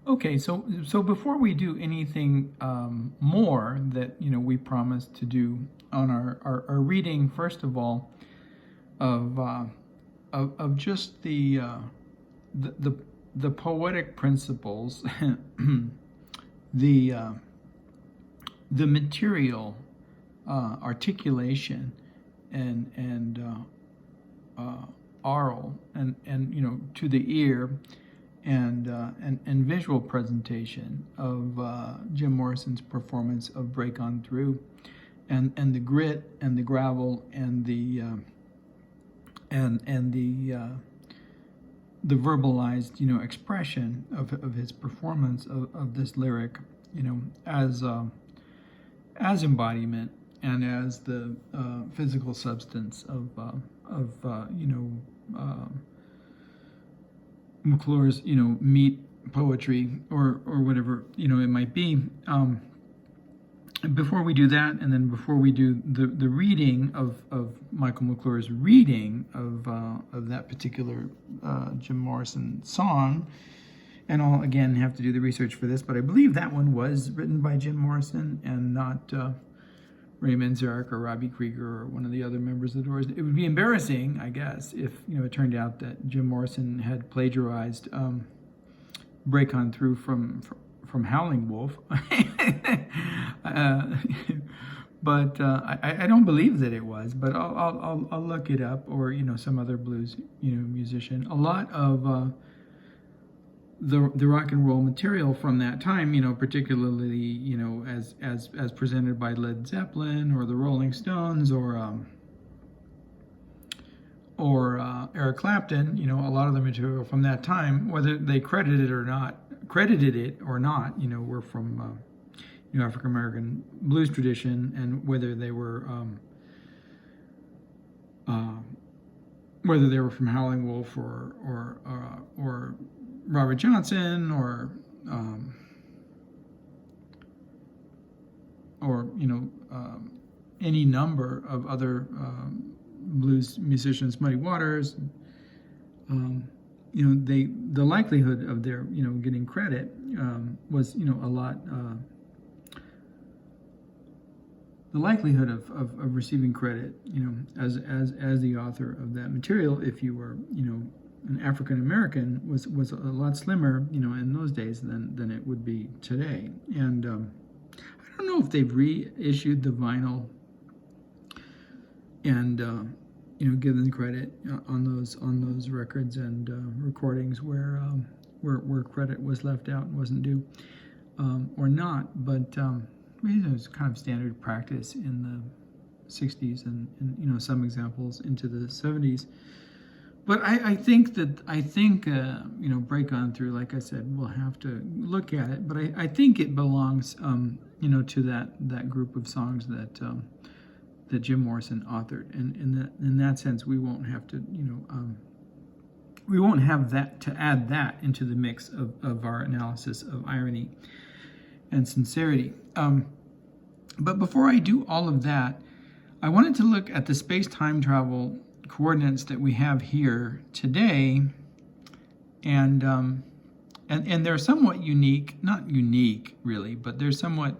Okay, so before we do anything more that we promised to do on our reading, first of all, of just the, the the poetic principles, the the material articulation and oral and to the ear and visual presentation of Jim Morrison's performance of Break On Through, and the grit and the gravel and the verbalized expression of his performance of this lyric, as embodiment and as the physical substance of McClure's meat poetry or whatever it might be. Before we do that, and then before we do the reading of Michael McClure's reading of that particular Jim Morrison song, and I'll again have to do the research for this, but I believe that one was written by Jim Morrison and not Ray Manzarek or Robbie Krieger or one of the other members of the Doors. It would be embarrassing, I guess, if it turned out that Jim Morrison had plagiarized "Break On Through" from Howling Wolf. But I don't believe that it was. But I'll look it up, or some other blues musician. A lot of the rock and roll material from that time, particularly as presented by Led Zeppelin or the Rolling Stones or Eric Clapton, a lot of the material from that time, whether they credited it or not, were from African American blues tradition, and whether they were from Howling Wolf or Robert Johnson or any number of other blues musicians, Muddy Waters. The likelihood of their getting credit was a lot. The likelihood of receiving credit, as the author of that material, if you were an African American, was a lot slimmer, in those days than it would be today. And I don't know if they've reissued the vinyl and given credit on those records and recordings where credit was left out and wasn't due, or not. But it was kind of standard practice in the 60s and some examples into the 70s. But I think Break On Through, like I said, we'll have to look at it. But I think it belongs, to that group of songs that Jim Morrison authored. And in that sense, we won't have to, we won't have that to add that into the mix of our analysis of irony and sincerity. But before I do all of that, I wanted to look at the space-time travel coordinates that we have here today, and they're somewhat unique. Not unique, really, but they're somewhat.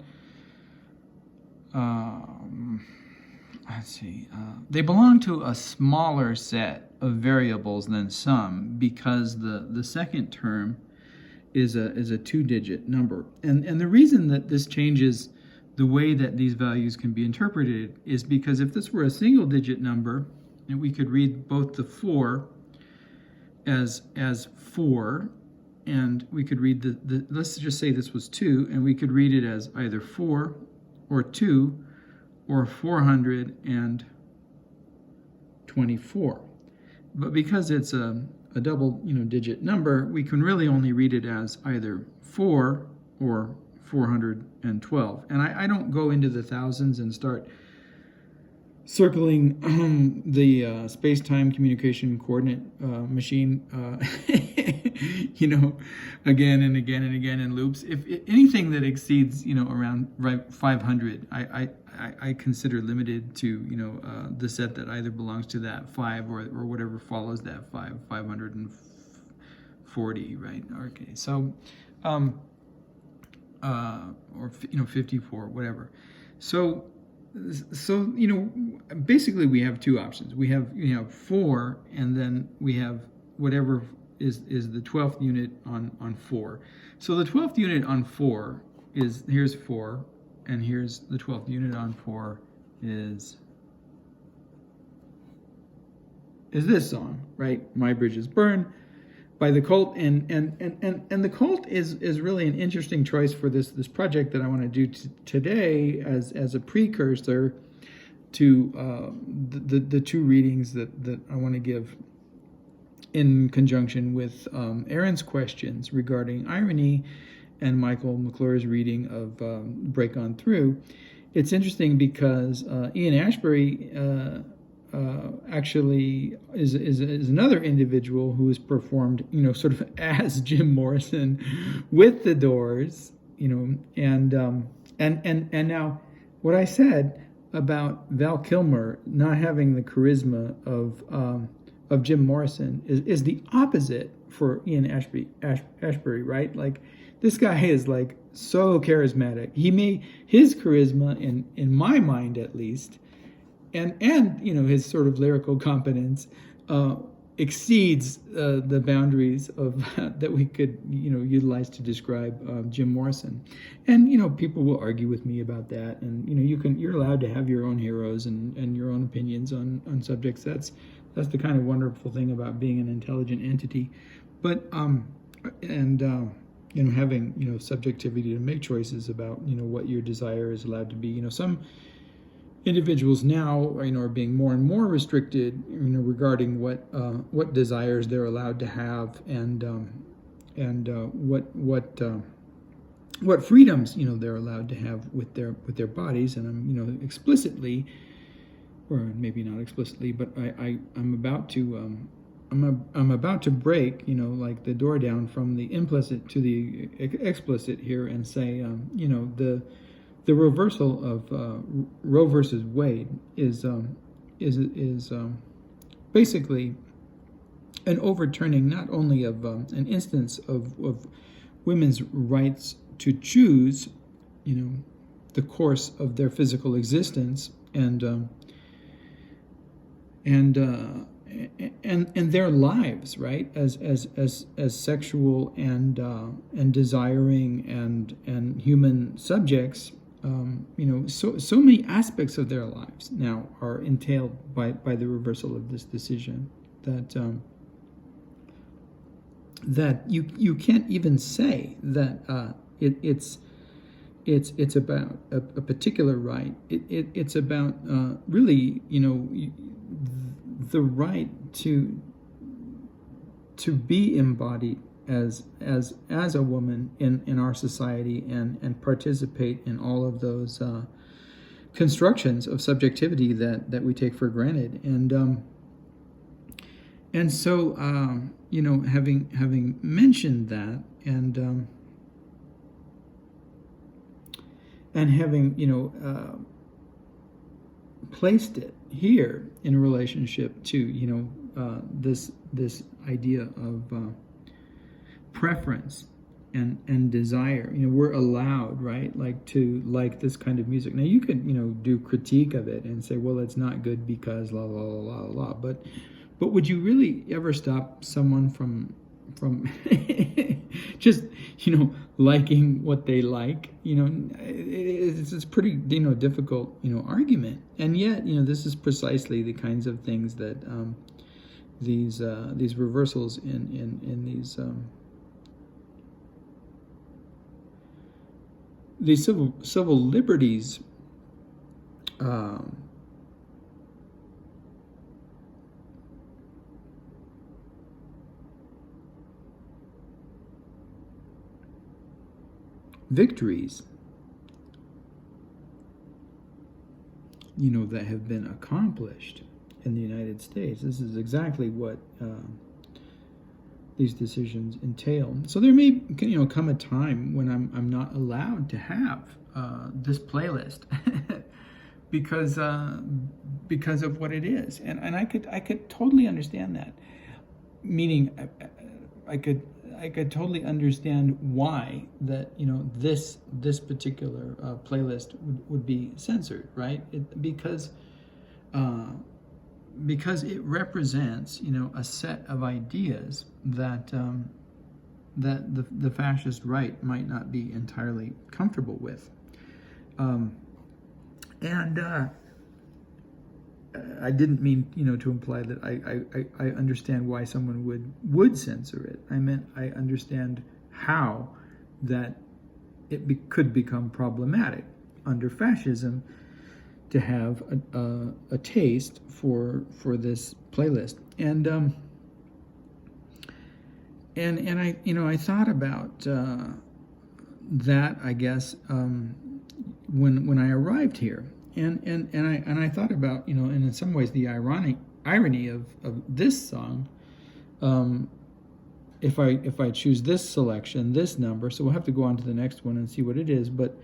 Let's see. They belong to a smaller set of variables than some, because the second term is a two-digit number, and the reason that this changes the way that these values can be interpreted is because if this were a single-digit number, and we could read both the 4 as 4, and we could read the let's just say this was 2, and we could read it as either 4 or 2 or 424. But because it's a double digit number, we can really only read it as either 4 or 412. And I don't go into the thousands and start circling the space-time communication coordinate machine, again and again and again in loops. If anything that exceeds, around 500, I consider limited to, the set that either belongs to that 5 or whatever follows that 540, right? Okay, so or 54, whatever. So basically we have two options. We have 4, and then we have whatever is the 12th unit on 4. So the 12th unit on 4 is, here's 4, and here's the 12th unit on 4 is this song, right? My Bridges Burn, by the Cult, and the Cult is really an interesting choice for this project that I want to do today as a precursor to the two readings that I want to give in conjunction with Aaron's questions regarding irony and Michael McClure's reading of Break On Through. It's interesting because Ian Ashbury actually is another individual who has performed, sort of as Jim Morrison with the Doors, and now what I said about Val Kilmer not having the charisma of Jim Morrison is the opposite for Ian Ashbury, right? Like, this guy is like so charismatic. His charisma, in my mind at least, and his sort of lyrical competence exceeds the boundaries of that we could utilize to describe Jim Morrison. And people will argue with me about that. And you're allowed to have your own heroes and your own opinions on subjects. That's the kind of wonderful thing about being an intelligent entity. But having subjectivity to make choices about what your desire is allowed to be. Some individuals now are being more and more restricted regarding what desires they're allowed to have and what freedoms they're allowed to have with their bodies. And I'm explicitly, or maybe not explicitly, but I'm about to I'm about to break like the door down from the implicit to the explicit here and say the reversal of Roe versus Wade is basically an overturning not only of an instance of women's rights to choose, the course of their physical existence and their lives, right, as sexual and desiring and human subjects. So many aspects of their lives now are entailed by the reversal of this decision that you can't even say that it's about a particular right. It's about really the right to be embodied as a woman in our society and participate in all of those constructions of subjectivity that we take for granted. And so having mentioned that and having placed it here in relationship to this idea of preference and desire, we're allowed, right, like to like this kind of music. Now you could do critique of it and say, well, it's not good because la la la la la, but would you really ever stop someone from just liking what they like? It's pretty difficult argument, and yet this is precisely the kinds of things that these reversals in these civil liberties victories that have been accomplished in the United States. This is exactly what these decisions entail. So there may come a time when I'm not allowed to have this playlist because of what it is, and I could totally understand that. Meaning, I I could totally understand why that, this particular playlist would be censored, right? Because it represents, a set of ideas that that the fascist right might not be entirely comfortable with. And I didn't mean, to imply that I understand why someone would censor it. I meant I understand how that it could become problematic under fascism to have a taste for this playlist. And I thought about that, I guess, when I arrived here. And I thought about, and in some ways the irony of this song, if I choose this selection, this number, so we'll have to go on to the next one and see what it is. But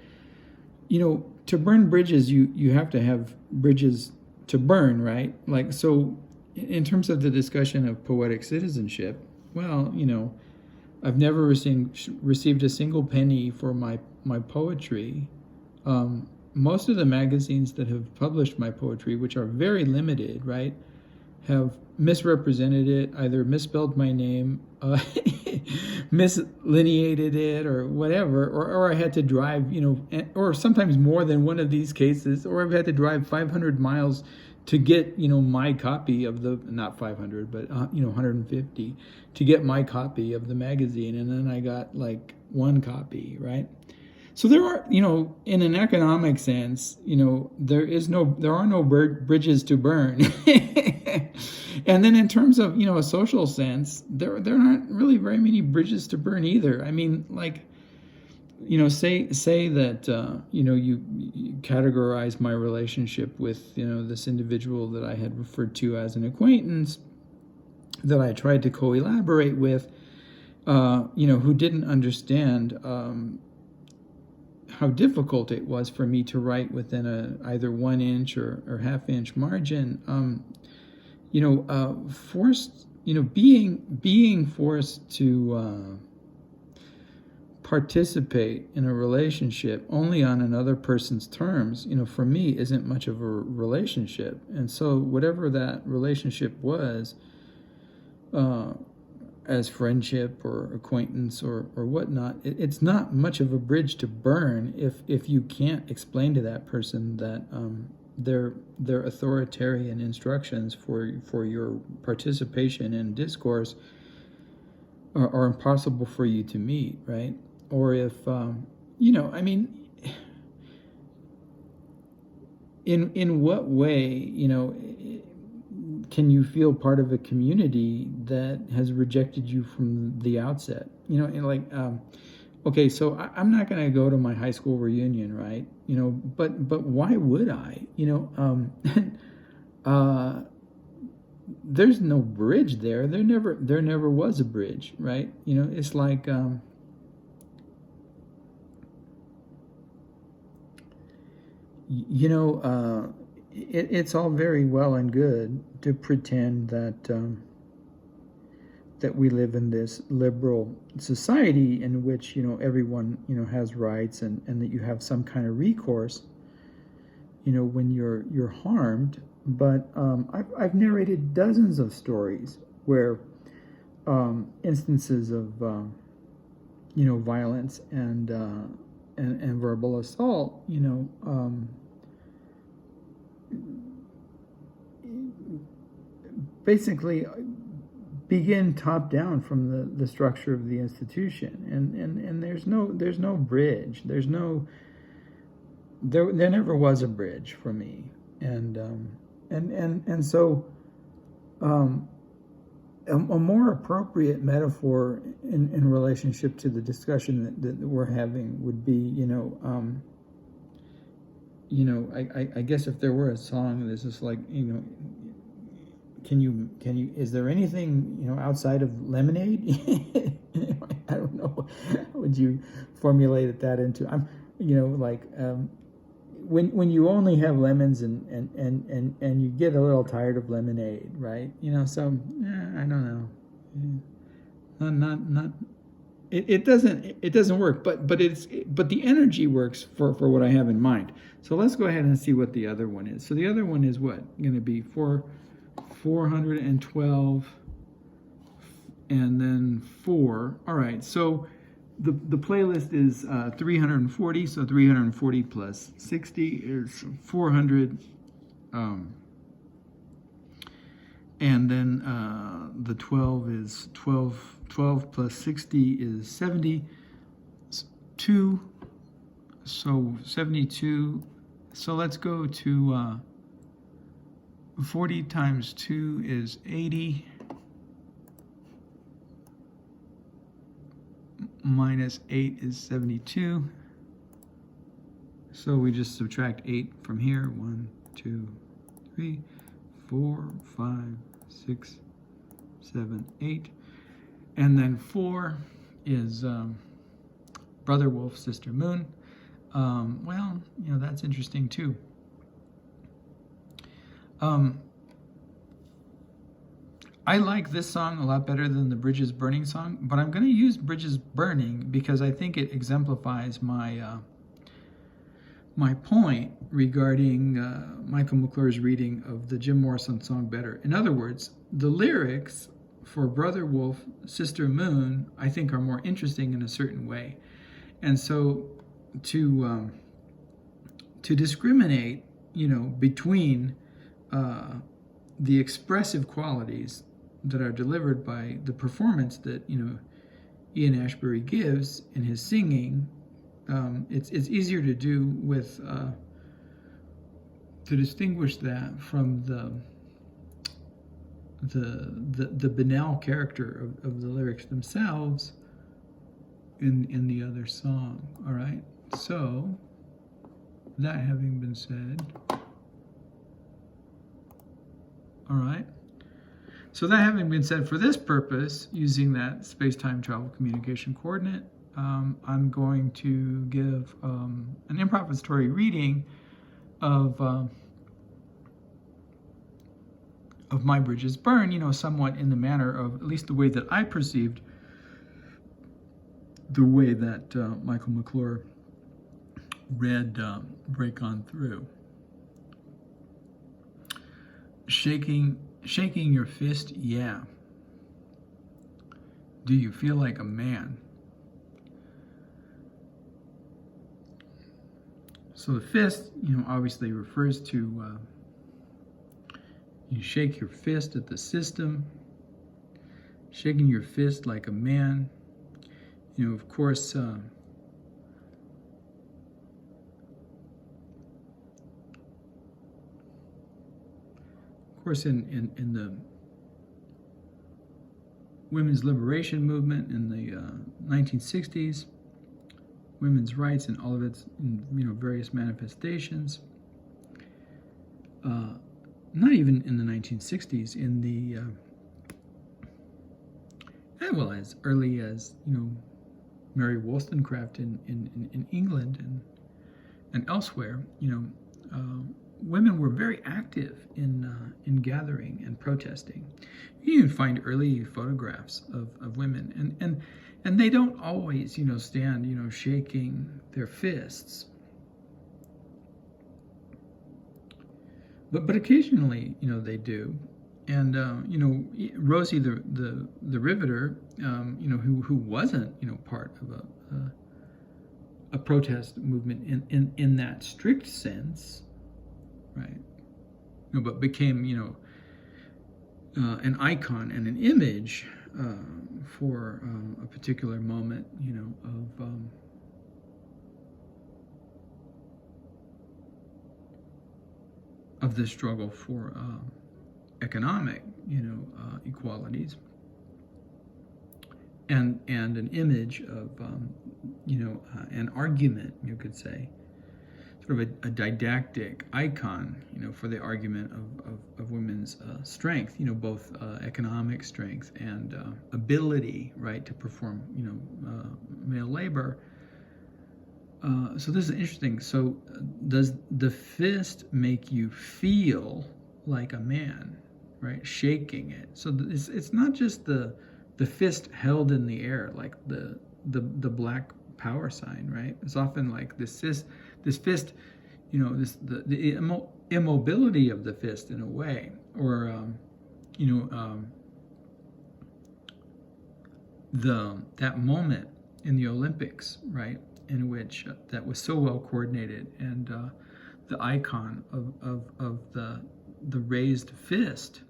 to burn bridges, you have to have bridges to burn, right? Like, so in terms of the discussion of poetic citizenship, well, I've never received a single penny for my poetry. Most of the magazines that have published my poetry, which are very limited, right, have misrepresented it, either misspelled my name, mislineated it, or whatever, or I had to drive, or sometimes more than one of these cases, or I've had to drive 500 miles to get, my copy of not 500, but, 150, to get my copy of the magazine, and then I got, like, one copy, right? So there are, in an economic sense, there are no bridges to burn. And then in terms of, a social sense, there aren't really very many bridges to burn either. I mean, like, say that, you categorize my relationship with, this individual that I had referred to as an acquaintance that I tried to co-elaborate with, who didn't understand, how difficult it was for me to write within either 1 inch or half-inch margin. Forced, being forced to participate in a relationship only on another person's terms, for me isn't much of a relationship. And so whatever that relationship was, as friendship or acquaintance or whatnot, it's not much of a bridge to burn if you can't explain to that person that their authoritarian instructions for your participation in discourse are impossible for you to meet, right? Or if in what way, can you feel part of a community that has rejected you from the outset? Okay, so I'm not going to go to my high school reunion, right? But why would I? There's no bridge there. There never was a bridge, right? It's like it's all very well and good to pretend that that we live in this liberal society in which everyone has rights and that you have some kind of recourse when you're harmed. But I've narrated dozens of stories where instances of violence and verbal assault basically begin top down from the structure of the institution, and there's no bridge. There never was a bridge for me, and so a more appropriate metaphor in relationship to the discussion that we're having would be I guess if there were a song, this is like can you is there anything outside of lemonade? I don't know. How would you formulate that into? When you only have lemons and you get a little tired of lemonade, right? So I don't know. it doesn't work, but the energy works for what I have in mind. So let's go ahead and see what the other one is. So the other one is what? Going to be 412 and then 4. All right, so the playlist is 340, so 340 plus 60 is 400. And then the 12 is 12 plus 60 is 72. So 72. So let's go to 40 times 2 is 80. Minus 8 is 72. So we just subtract 8 from here. 1, 2, 3, 4, 5, 6, 7, 8. And then 4 is Brother Wolf, Sister Moon. Well, you know, that's interesting too. I like this song a lot better than the Bridges Burning song, but I'm going to use Bridges Burning because I think it exemplifies my my point regarding Michael McClure's reading of the Jim Morrison song better. In other words, the lyrics for Brother Wolf, Sister Moon, I think are more interesting in a certain way. And so to discriminate, you know, between the expressive qualities that are delivered by the performance that, you know, Ian Ashbury gives in his singing, it's easier to do with to distinguish that from the banal character of the lyrics themselves in the other song. All right, so that having been said, all right. So that having been said, for this purpose, using that space-time travel communication coordinate, I'm going to give an improvisatory reading of My Bridges Burn, you know, somewhat in the manner of, at least the way that I perceived the way that Michael McClure read Break On Through. Shaking your fist, yeah. Do you feel like a man? So the fist, you know, obviously refers to you shake your fist at the system, shaking your fist like a man. You know, of course, in the women's liberation movement in the 1960s, women's rights and all of its, you know, various manifestations. Not even in the 1960s, in the well, as early as, you know, Mary Wollstonecraft in England and elsewhere, you know, women were very active in gathering and protesting. You even find early photographs of women, and they don't always, you know, stand, you know, shaking their fists, but occasionally, you know, they do. And you know, Rosie the Riveter, you know, who wasn't, you know, part of a protest movement in that strict sense, right? You know, but became, you know, an icon and an image for a particular moment, you know, of the struggle for economic, you know, equalities, and an image of, you know, an argument, you could say, sort of a didactic icon, you know, for the argument of women's strength, you know, both economic strength and ability, right, to perform, you know, male labor. So this is interesting. So does the fist make you feel like a man, right? Shaking it. So it's not just the fist held in the air like the the black power sign, right? It's often like this fist, you know, the immobility of the fist in a way, or that moment in the Olympics, right, in which that was so well coordinated, and the icon of the raised fist,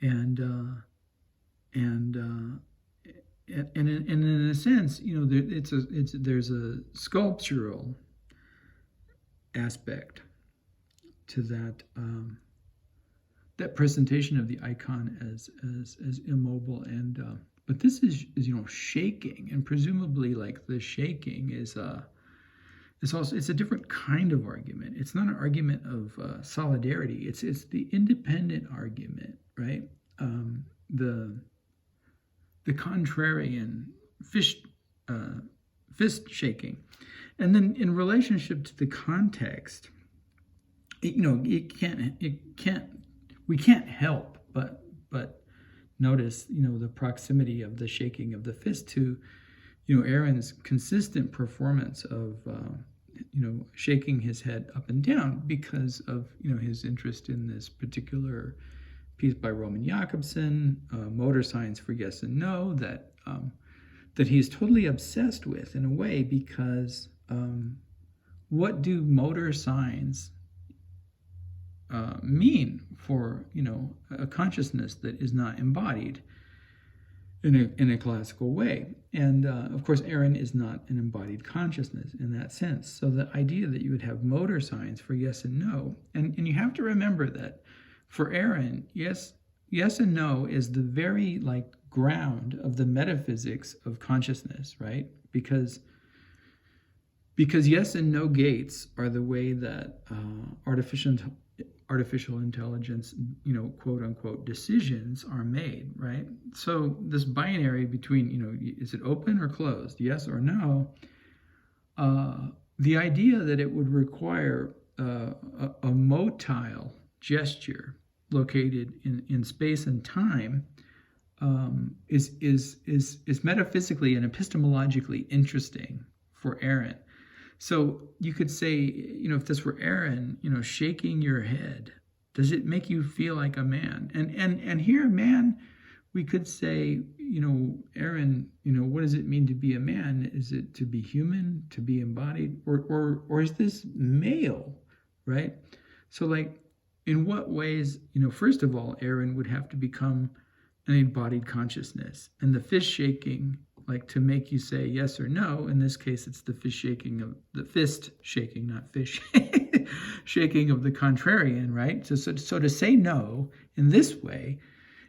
and in a sense, you know, there's a sculptural aspect to that that presentation of the icon as immobile, and but this is you know, shaking, and presumably like the shaking is it's a different kind of argument. It's not an argument of solidarity. It's the independent argument, right? The contrarian fist shaking, and then in relationship to the context, we can't help but notice, you know, the proximity of the shaking of the fist to, you know, Aaron's consistent performance of shaking his head up and down because of, you know, his interest in this particular piece by Roman Jakobson, motor signs for yes and no, that he's totally obsessed with in a way, because what do motor signs mean for, you know, a consciousness that is not embodied in a classical way? And of course, Aaron is not an embodied consciousness in that sense. So the idea that you would have motor signs for yes and no, and you have to remember that for Aaron, yes and no is the very like ground of the metaphysics of consciousness, right? Because yes and no gates are the way that artificial intelligence, you know, quote unquote, decisions are made, right? So this binary between, you know, is it open or closed, yes or no, the idea that it would require a motile gesture located in space and time is metaphysically and epistemologically interesting for Aaron. So you could say, you know, if this were Aaron, you know, shaking your head, does it make you feel like a man? And here, man, we could say, you know, Aaron, you know, what does it mean to be a man? Is it to be human, to be embodied, or is this male, right? So like, in what ways, you know, first of all, Aaron would have to become an embodied consciousness, and the fist shaking, like to make you say yes or no. In this case, it's the fist shaking, not fish, shaking of the contrarian, right? So to say no in this way,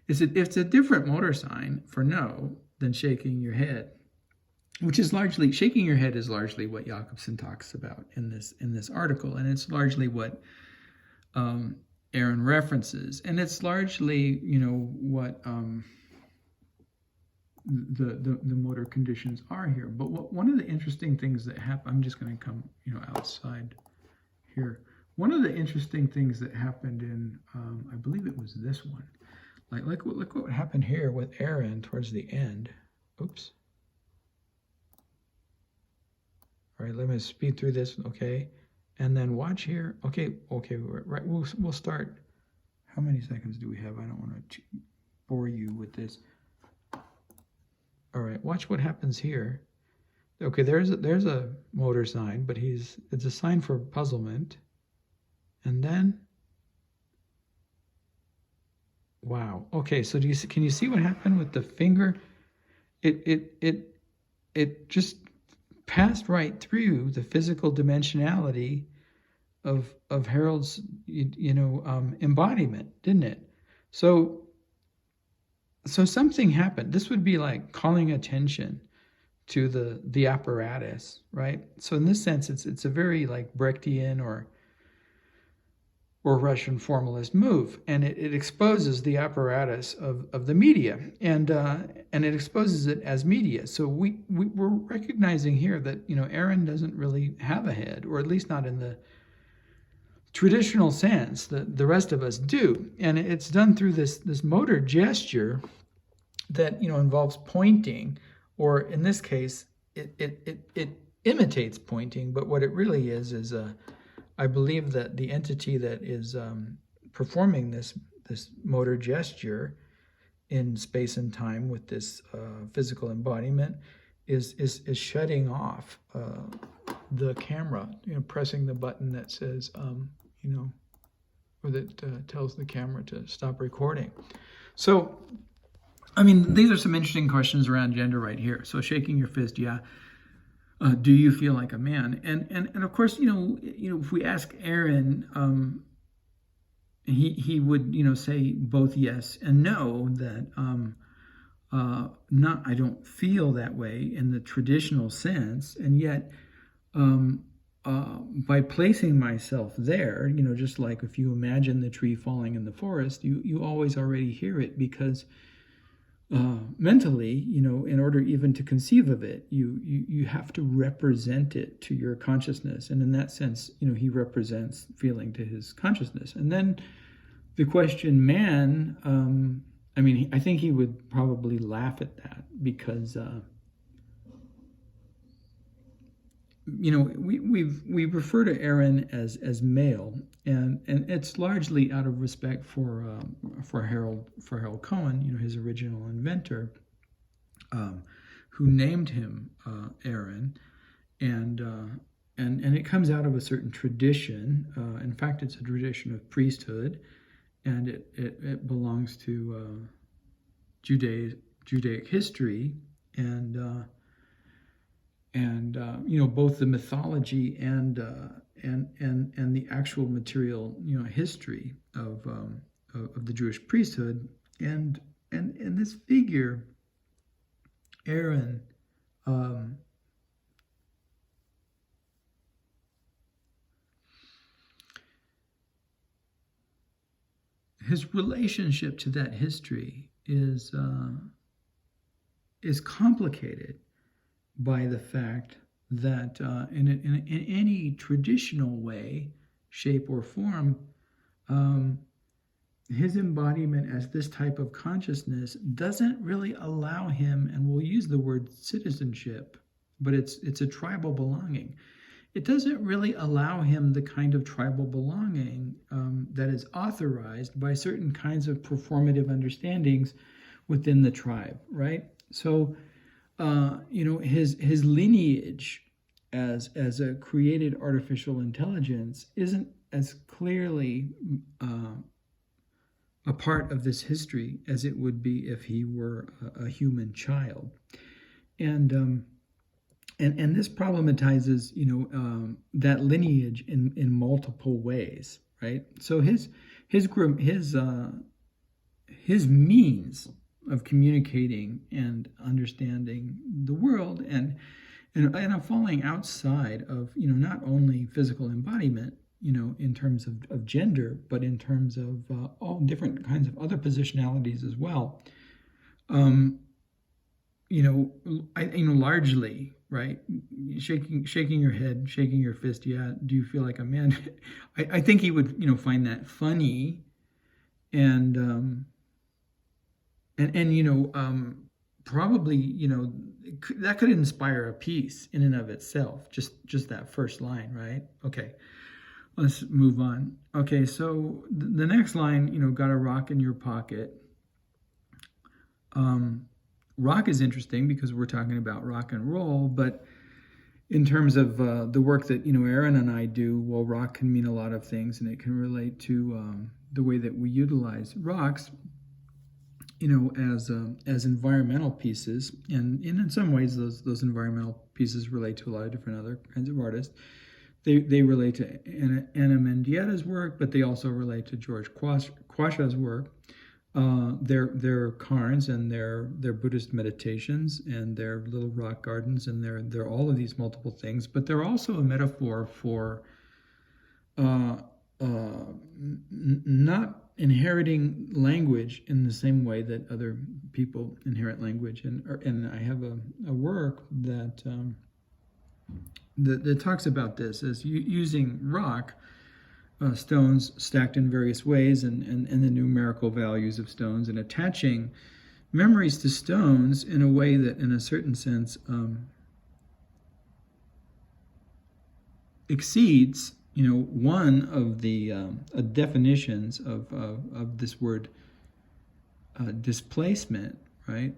it's a different motor sign for no than shaking your head, which is largely, shaking your head is largely what Jakobson talks about in this article, and it's largely what Aaron references, and it's largely, you know, what the motor conditions are here. But one of the interesting things that happen, I'm just going to come, you know, outside here. One of the interesting things that happened in, I believe it was this one, look what happened here with Aaron towards the end. Oops. All right, let me speed through this, okay? And then watch here. Okay, right. We'll start. How many seconds do we have? I don't want to bore you with this. All right, watch what happens here. Okay, there's a motor sign, but it's a sign for puzzlement. And then, wow. Okay, so can you see what happened with the finger? It just passed right through the physical dimensionality of Harold's, you know, embodiment, didn't it? So something happened. This would be like calling attention to the apparatus, right? So in this sense, it's a very like Brechtian or Russian formalist move, and it exposes the apparatus of the media, and it exposes it as media. So we're recognizing here that, you know, Aaron doesn't really have a head, or at least not in the traditional sense that the rest of us do, and it's done through this motor gesture that, you know, involves pointing or in this case, it imitates pointing, but what it really is I believe that the entity that is performing this motor gesture in space and time with this physical embodiment is shutting off the camera, pressing the button that says, or that tells the camera to stop recording. So, I mean, these are some interesting questions around gender right here. So, shaking your fist, yeah. Do you feel like a man? And of course, if we ask Aaron, he would say both yes and no, that I don't feel that way in the traditional sense, and yet by placing myself there, just like if you imagine the tree falling in the forest, you always already hear it, because mentally, in order even to conceive of it, you have to represent it to your consciousness. And in that sense, he represents feeling to his consciousness. And then the question man, I think he would probably laugh at that, because we refer to Aaron as male, and it's largely out of respect for Harold Cohen, his original inventor, who named him Aaron, and it comes out of a certain tradition. In fact, it's a tradition of priesthood, and it belongs to Judaic history, and both the mythology and the actual material history of the Jewish priesthood, and this figure Aaron, his relationship to that history is complicated by the fact that in any traditional way, shape, or form, his embodiment as this type of consciousness doesn't really allow him, and we'll use the word citizenship, but it's a tribal belonging. It doesn't really allow him the kind of tribal belonging that is authorized by certain kinds of performative understandings within the tribe, right? So, his lineage as a created artificial intelligence isn't as clearly a part of this history as it would be if he were a human child, and this problematizes that lineage in multiple ways, right? So his means of communicating and understanding the world and falling outside of not only physical embodiment in terms of gender, but in terms of all different kinds of other positionalities as well. Largely, right? Shaking your head, shaking your fist. Yeah. Do you feel like a man? I think he would, find that funny, and probably, that could inspire a piece in and of itself. Just that first line, right? Okay. Let's move on. Okay, so the next line, got a rock in your pocket. Rock is interesting because we're talking about rock and roll, but in terms of the work that, Aaron and I do, well, rock can mean a lot of things, and it can relate to the way that we utilize rocks, as environmental pieces. And in some ways, those environmental pieces relate to a lot of different other kinds of artists. They relate to Anna Mendietta's work, but they also relate to George Quasha's work, their cairns and their Buddhist meditations and their little rock gardens, and they're all of these multiple things. But they're also a metaphor for not inheriting language in the same way that other people inherit language. And I have a work that talks about this as using rock, stones stacked in various ways, and the numerical values of stones, and attaching memories to stones in a way that, in a certain sense, exceeds, one of the definitions of this word displacement, right?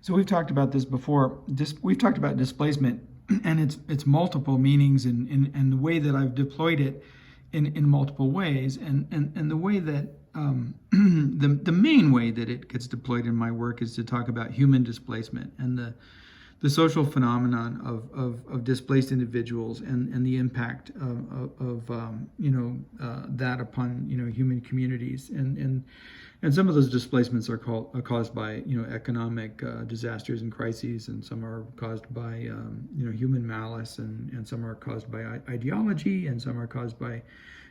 So we've talked about this before. We've talked about displacement and its multiple meanings and the way that I've deployed it in multiple ways, and the way that the main way that it gets deployed in my work is to talk about human displacement and the social phenomenon of displaced individuals and the impact of that upon human communities, and some of those displacements are caused by economic disasters and crises, and some are caused by human malice, and some are caused by ideology, and some are caused by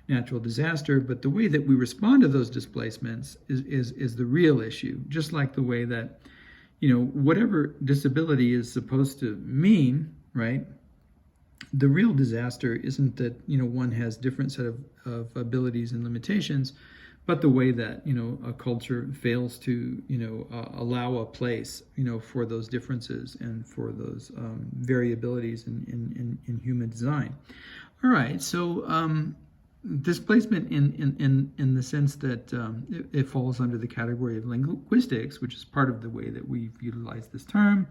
natural disaster. But the way that we respond to those displacements is the real issue. Just like the way that whatever disability is supposed to mean, right? The real disaster isn't that one has different set of abilities and limitations, but the way that a culture fails to allow a place for those differences and for those variabilities in human design. All right, so displacement in the sense that it falls under the category of linguistics, which is part of the way that we've utilized this term.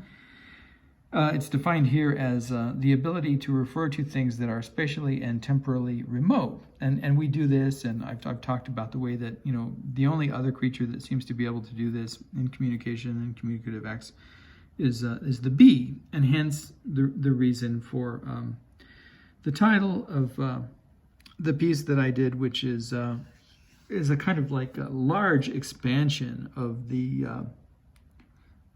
It's defined here as the ability to refer to things that are spatially and temporally remote. And we do this, and I've talked about the way that, the only other creature that seems to be able to do this in communication and communicative acts is the bee, and hence the reason for the title of the piece that I did, which is a kind of like a large expansion of the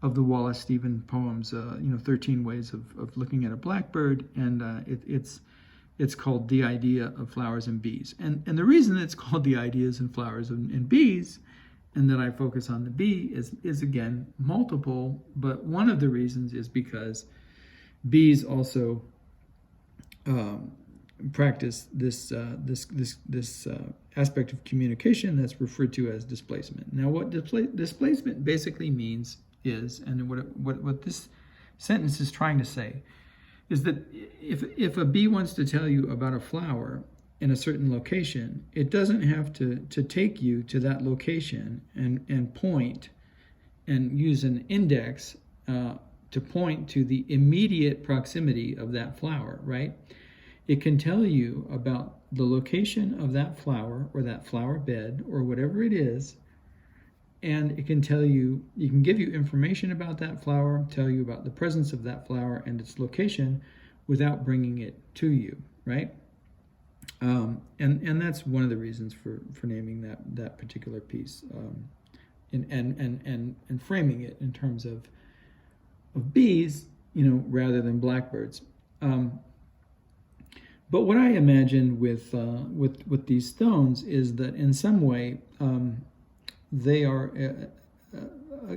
Wallace Stevens poems, 13 Ways of Looking at a Blackbird, and it's called The Idea of Flowers and Bees. And the reason it's called The Ideas and Flowers and Bees, and that I focus on the bee, is again multiple, but one of the reasons is because bees also practice this aspect of communication that's referred to as displacement. Now, what displacement basically means is, and what this sentence is trying to say, is that if a bee wants to tell you about a flower in a certain location, it doesn't have to take you to that location and point and use an index to point to the immediate proximity of that flower, right? It can tell you about the location of that flower or that flower bed or whatever it is, and it can tell you, can give you information about that flower, tell you about the presence of that flower and its location without bringing it to you, right? And that's one of the reasons for naming that particular piece, and framing it in terms of bees, rather than blackbirds. But what I imagine with these stones is that in some way they are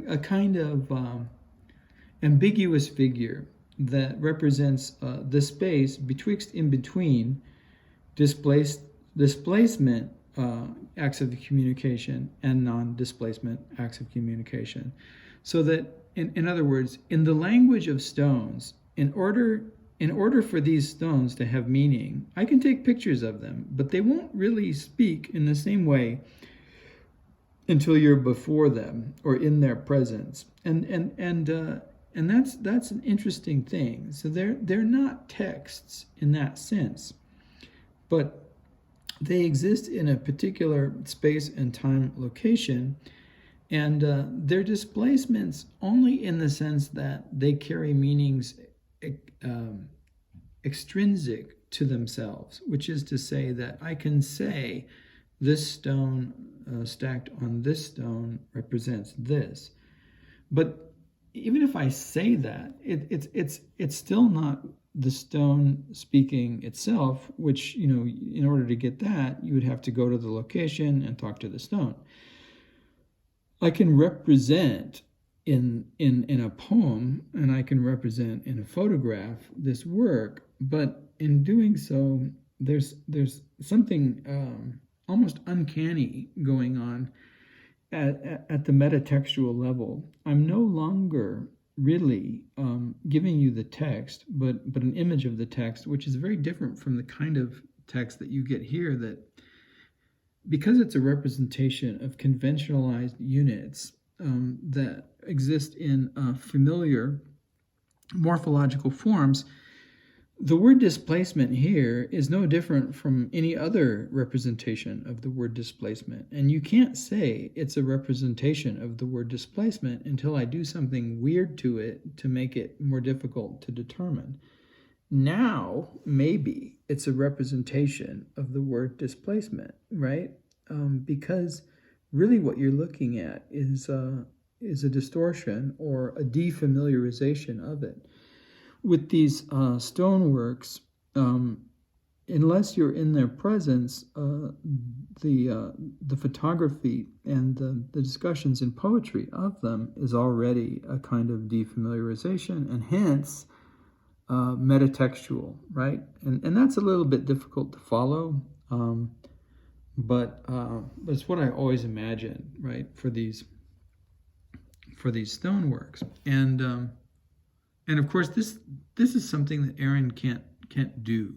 a kind of ambiguous figure that represents the space in between displacement acts of communication and non-displacement acts of communication. So that, in other words, in the language of stones, in order for these stones to have meaning, I can take pictures of them, but they won't really speak in the same way until you're before them or in their presence. And that's an interesting thing. So they're not texts in that sense, but they exist in a particular space and time location, and they're displacements only in the sense that they carry meanings extrinsic to themselves, which is to say that I can say this stone stacked on this stone represents this, but even if I say that, it's still not the stone speaking itself, which, in order to get that, you would have to go to the location and talk to the stone. I can represent in a poem, and I can represent in a photograph this work, but in doing so, there's something almost uncanny going on at the metatextual level. I'm no longer really giving you the text, but an image of the text, which is very different from the kind of text that you get here, that because it's a representation of conventionalized units that exist in familiar morphological forms, the word displacement here is no different from any other representation of the word displacement. And you can't say it's a representation of the word displacement until I do something weird to it to make it more difficult to determine. Now, maybe it's a representation of the word displacement, right? Because really what you're looking at is a distortion or a defamiliarization of it. With these stoneworks, unless you're in their presence, the photography and the discussions in poetry of them is already a kind of defamiliarization, and hence metatextual, right? And that's a little bit difficult to follow, but it's what I always imagine, right, for these stoneworks. And of course, this is something that Aaron can't do.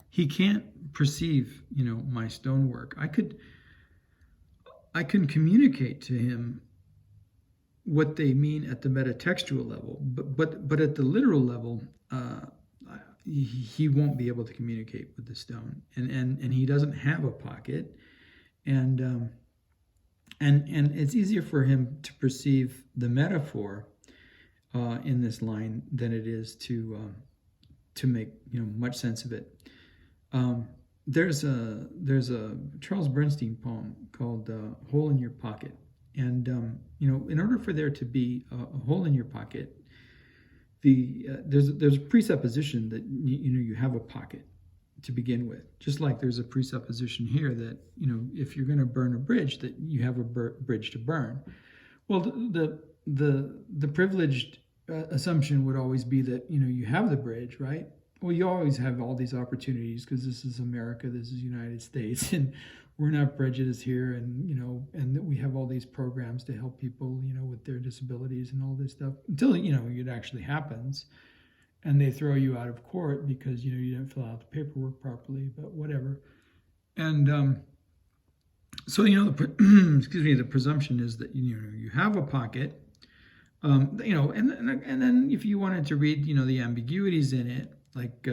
He can't perceive, my stonework. I can communicate to him what they mean at the metatextual level, but at the literal level, he won't be able to communicate with the stone, and he doesn't have a pocket, and it's easier for him to perceive the metaphor in this line than it is to make much sense of it. There's a Charles Bernstein poem called "Hole in Your Pocket," and in order for there to be a hole in your pocket, there's a presupposition that you have a pocket to begin with. Just like there's a presupposition here that if you're going to burn a bridge, that you have a bridge to burn. Well, the privileged assumption would always be that you have the bridge, right? Well, you always have all these opportunities because this is America, this is United States, and we're not prejudiced here, and and we have all these programs to help people with their disabilities and all this stuff until it actually happens, and they throw you out of court because you didn't fill out the paperwork properly, but whatever. And so the presumption is that you have a pocket. And then if you wanted to read, the ambiguities in it, like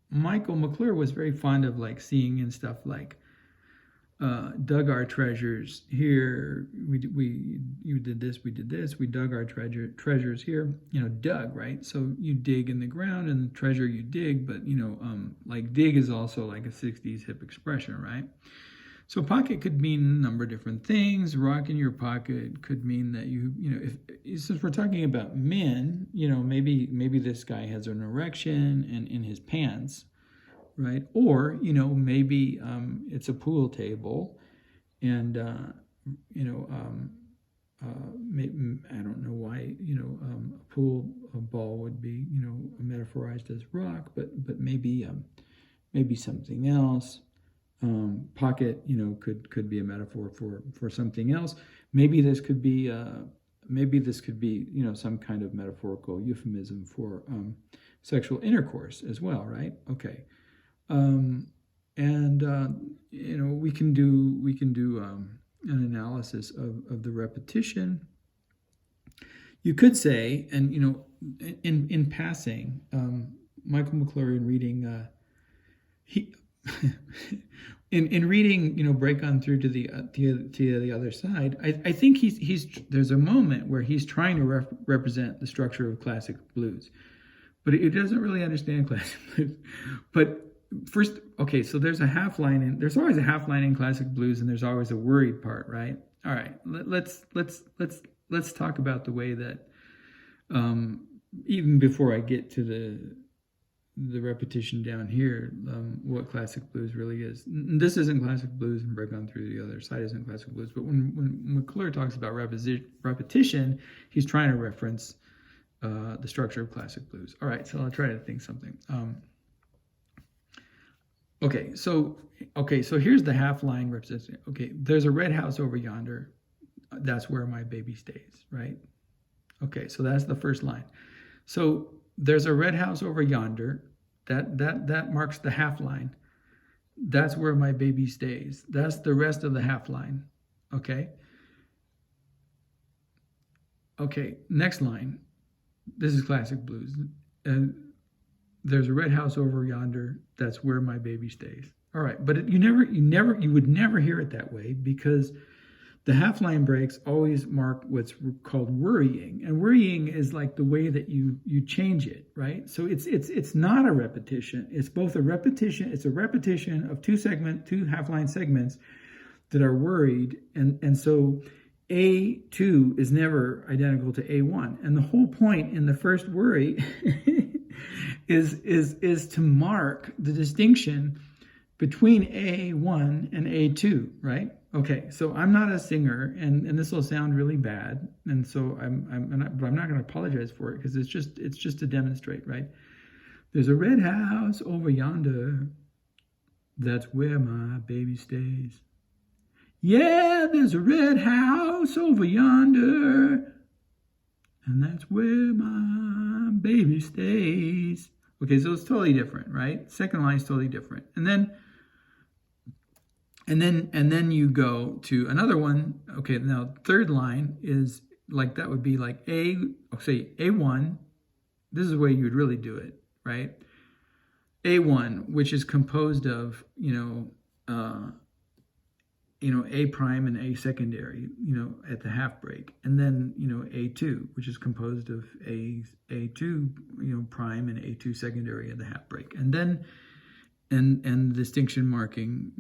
Michael McClure was very fond of seeing in stuff like dug our treasures here. You did this, we did this. We dug our treasures here. Dug, right? So you dig in the ground, and the treasure you dig. But dig is also like a '60s hip expression, right? So pocket could mean a number of different things. Rock in your pocket could mean that if since we're talking about men, maybe this guy has an erection and in his pants, right? Or maybe it's a pool table, and I don't know why a pool ball would be metaphorized as rock, but maybe something else. Pocket, could be a metaphor for something else. Maybe this could be some kind of metaphorical euphemism for sexual intercourse as well, right? Okay, we can do an analysis of the repetition. You could say, and in passing, Michael McClure in reading in reading, break on through to the other side. I think there's a moment where he's trying to represent the structure of classic blues, but it doesn't really understand classic blues. But first, okay, so there's always a half line in classic blues, and there's always a worried part, right? All right, let's talk about the way that even before I get to the repetition down here, what classic blues really is. This isn't classic blues, and break on through the other side isn't classic blues. But when McClure talks about repetition, he's trying to reference the structure of classic blues. All right, so I'll try to think something. so here's the half line representation. Okay, there's a red house over yonder. That's where my baby stays, right? Okay, so that's the first line. So there's a red house over yonder. That marks the half line. That's where my baby stays. That's the rest of the half line. Okay. Okay, next line. This is classic blues. There's a red house over yonder. That's where my baby stays. All right, but you would never hear it that way, because the half line breaks always mark what's called worrying, and worrying is like the way that you change it, right? So it's not a repetition. It's both a repetition. It's a repetition of two half line segments that are worried, and so A2 is never identical to A1, and the whole point in the first worry is to mark the distinction between A1 and A2, right? Okay, so I'm not a singer, and this will sound really bad, and so but I'm not going to apologize for it, because it's just to demonstrate, right? There's a red house over yonder. That's where my baby stays. Yeah, there's a red house over yonder, and that's where my baby stays. Okay, so it's totally different, right? Second line is totally different. And then you go to another one. Okay, now third line is like, that would be like say A1. This is the way you would really do it, right? A1, which is composed of, A prime and A secondary, at the half break. And then, A2, which is composed of A2, prime and A2 secondary at the half break. And then, and the distinction marking,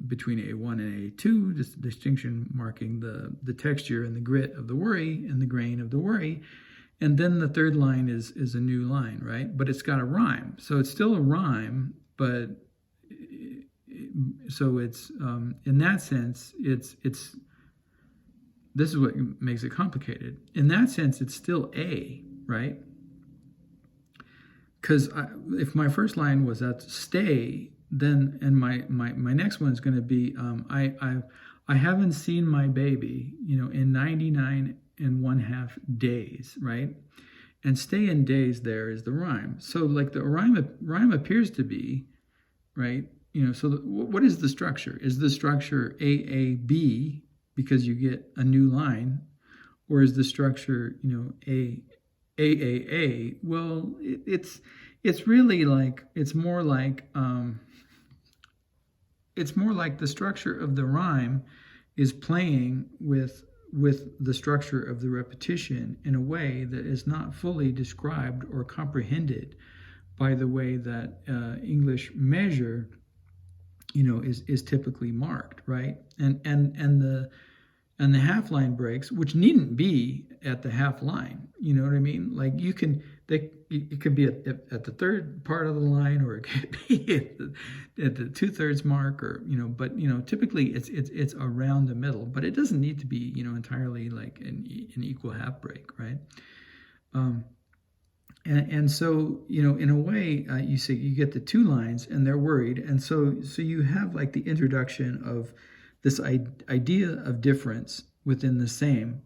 between A1 and A2, this distinction marking the texture and the grit of the worry and the grain of the worry. And then the third line is a new line, right? But it's got a rhyme. So it's still a rhyme, but so it's in that sense, it's this is what makes it complicated. In that sense, it's still A, right? Because if my first line was at stay, then, and my next one is going to be I haven't seen my baby, in 99 and 1/2 days, right? And stay in days there is the rhyme. So like the rhyme appears to be, right? So what is the structure? Is the structure AAB because you get a new line, or is the structure, AAA? Well, it's really like, it's more like the structure of the rhyme is playing with the structure of the repetition in a way that is not fully described or comprehended by the way that English measure, is typically marked, right? And the half line breaks, which needn't be at the half line. You know what I mean? Like it could be at the third part of the line, or it could be at the 2/3 mark, or but typically it's around the middle. But it doesn't need to be entirely like an equal half break, right? And so, in a way, you get the two lines and they're worried. And so you have like the introduction of this idea of difference within the same.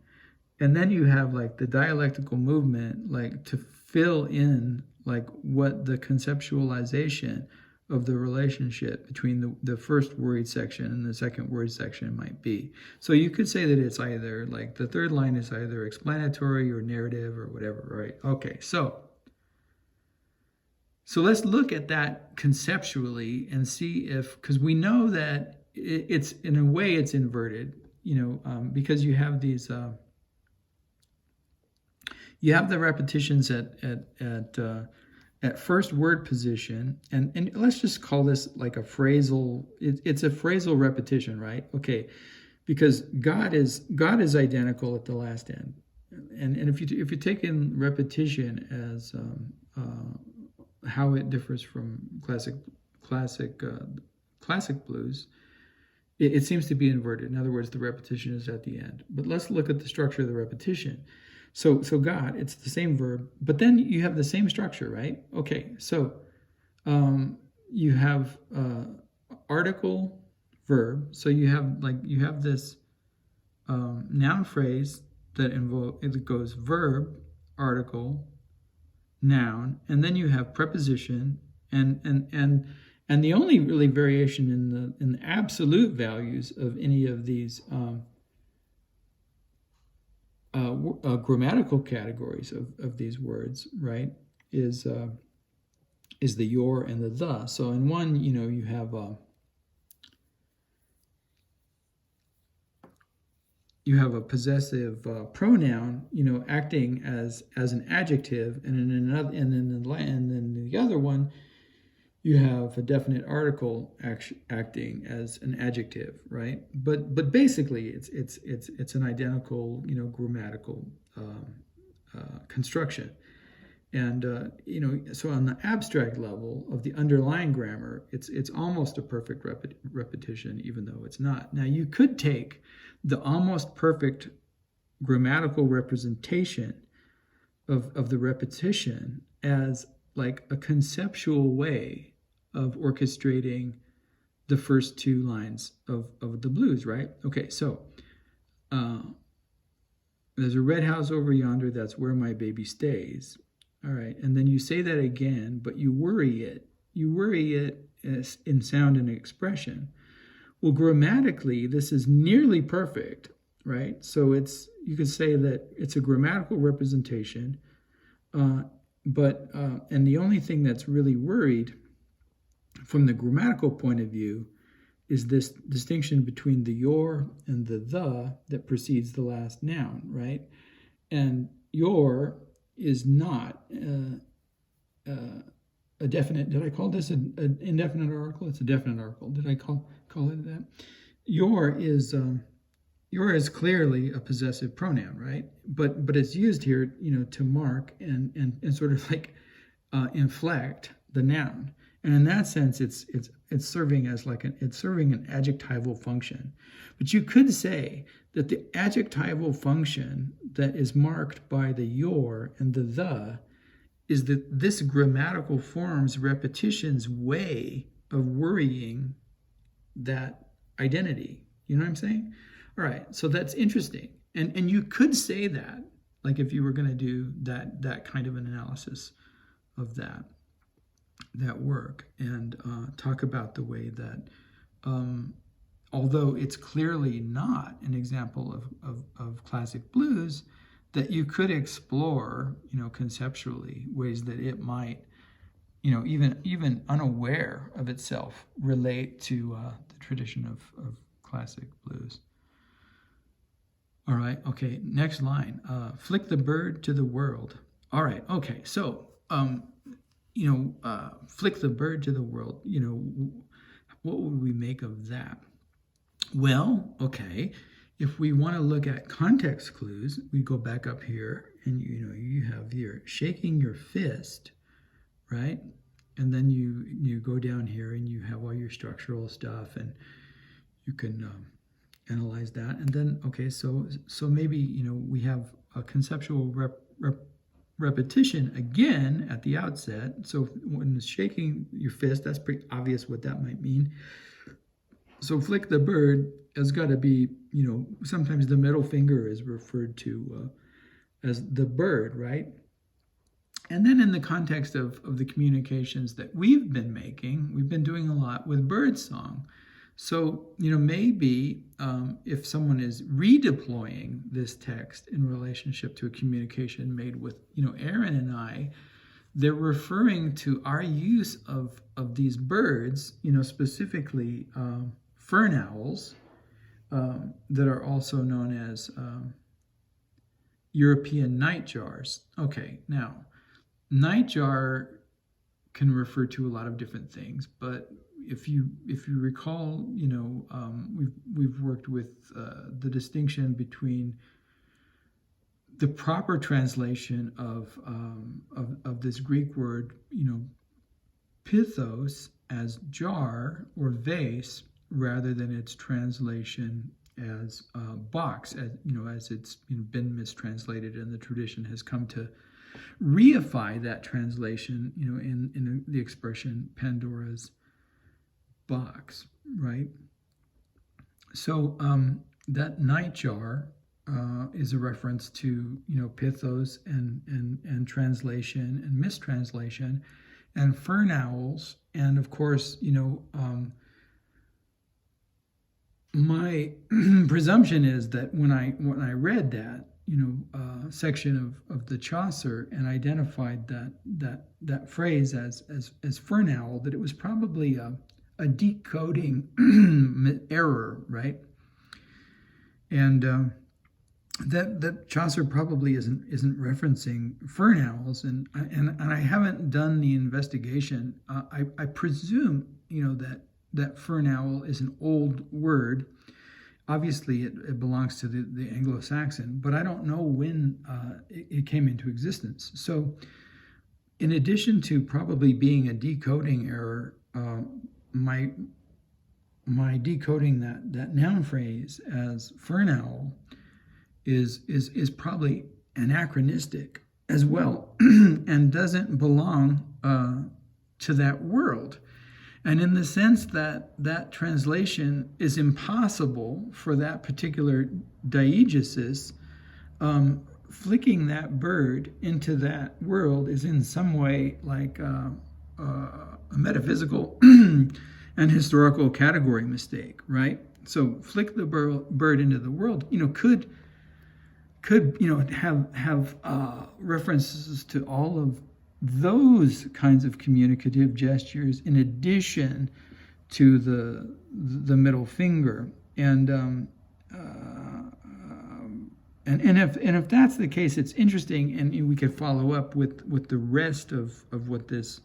And then you have like the dialectical movement, like to fill in like what the conceptualization of the relationship between the first worried section and the second worried section might be. So you could say that it's either like the third line is either explanatory or narrative or whatever, right? Okay, so let's look at that conceptually and see if, because we know that it's in a way it's inverted, because you have these, you have the repetitions at first word position, and let's just call this like a phrasal. It's a phrasal repetition, right? Okay, because God is identical at the last end, and if you take in repetition as how it differs from classic blues, it seems to be inverted. In other words, the repetition is at the end. But let's look at the structure of the repetition. So God, it's the same verb, but then you have the same structure, right? Okay, so you have article, verb. So you have this noun phrase that it goes verb, article, noun, and then you have preposition, and the only really variation in the absolute values of any of these grammatical categories of these words, right, is the your and the. So in one, you have a possessive pronoun, acting as an adjective, and in another, and then the other one, you have a definite article acting as an adjective, right? But basically, it's an identical, grammatical construction. And so on the abstract level of the underlying grammar, it's almost a perfect repetition, even though it's not. Now you could take the almost perfect grammatical representation of the repetition as like a conceptual way of orchestrating the first two lines of the blues, right? Okay, so there's a red house over yonder, that's where my baby stays. All right, and then you say that again, but you worry it. You worry it in sound and expression. Well, grammatically, this is nearly perfect, right? So you could say that it's a grammatical representation, but the only thing that's really worried from the grammatical point of view is this distinction between the your and the that precedes the last noun, right? And your is not a definite. Did I call this an indefinite article? It's a definite article. Did I call it that? Your is clearly a possessive pronoun, right? But it's used here, to mark and sort of like inflect the noun. And in that sense, it's serving as it's serving an adjectival function. But you could say that the adjectival function that is marked by the your and the is that this grammatical form's repetition's way of worrying that identity. You know what I'm saying? All right, so that's interesting. And you could say that, like if you were going to do that kind of an analysis of that work, and talk about the way that, although it's clearly not an example of classic blues, that you could explore, conceptually, ways that it might, even unaware of itself, relate to the tradition of classic blues. All right, okay, next line. Flick the bird to the world. All right, okay, so flick the bird to the world, what would we make of that? Well, okay, if we want to look at context clues, we go back up here, and you have your shaking your fist, right? And then you go down here and you have all your structural stuff, and you can analyze that. And then, okay, so maybe we have a conceptual repetition again at the outset. So when it's shaking your fist, that's pretty obvious what that might mean. So flick the bird has got to be, sometimes the middle finger is referred to as the bird, right? And then in the context of the communications that we've been making, we've been doing a lot with birdsong. So, maybe if someone is redeploying this text in relationship to a communication made with, Aaron and I, they're referring to our use of these birds, specifically fern owls, that are also known as European nightjars. Okay, now, nightjar can refer to a lot of different things, but if you recall, we've worked with the distinction between the proper translation of this Greek word, pithos, as jar or vase, rather than its translation as box, as it's been mistranslated, and the tradition has come to reify that translation, in the expression Pandora's box, right? So that nightjar is a reference to, pithos and translation and mistranslation, and fern owls, and of course, my presumption is that when I read that, section of the Chaucer and identified that phrase as fern owl, that it was probably a decoding error, right? And that Chaucer probably isn't referencing fern owls, and I haven't done the investigation. I presume that fern owl is an old word. Obviously, it belongs to the Anglo-Saxon, but I don't know when it came into existence. So, in addition to probably being a decoding error, my decoding that noun phrase as fern owl is probably anachronistic as well, and doesn't belong to that world. And in the sense that translation is impossible for that particular diegesis, flicking that bird into that world is in some way like a metaphysical and historical category mistake, right? So flick the bird into the world, could have references to all of those kinds of communicative gestures in addition to the middle finger, and if that's the case, it's interesting, and we could follow up with the rest of what this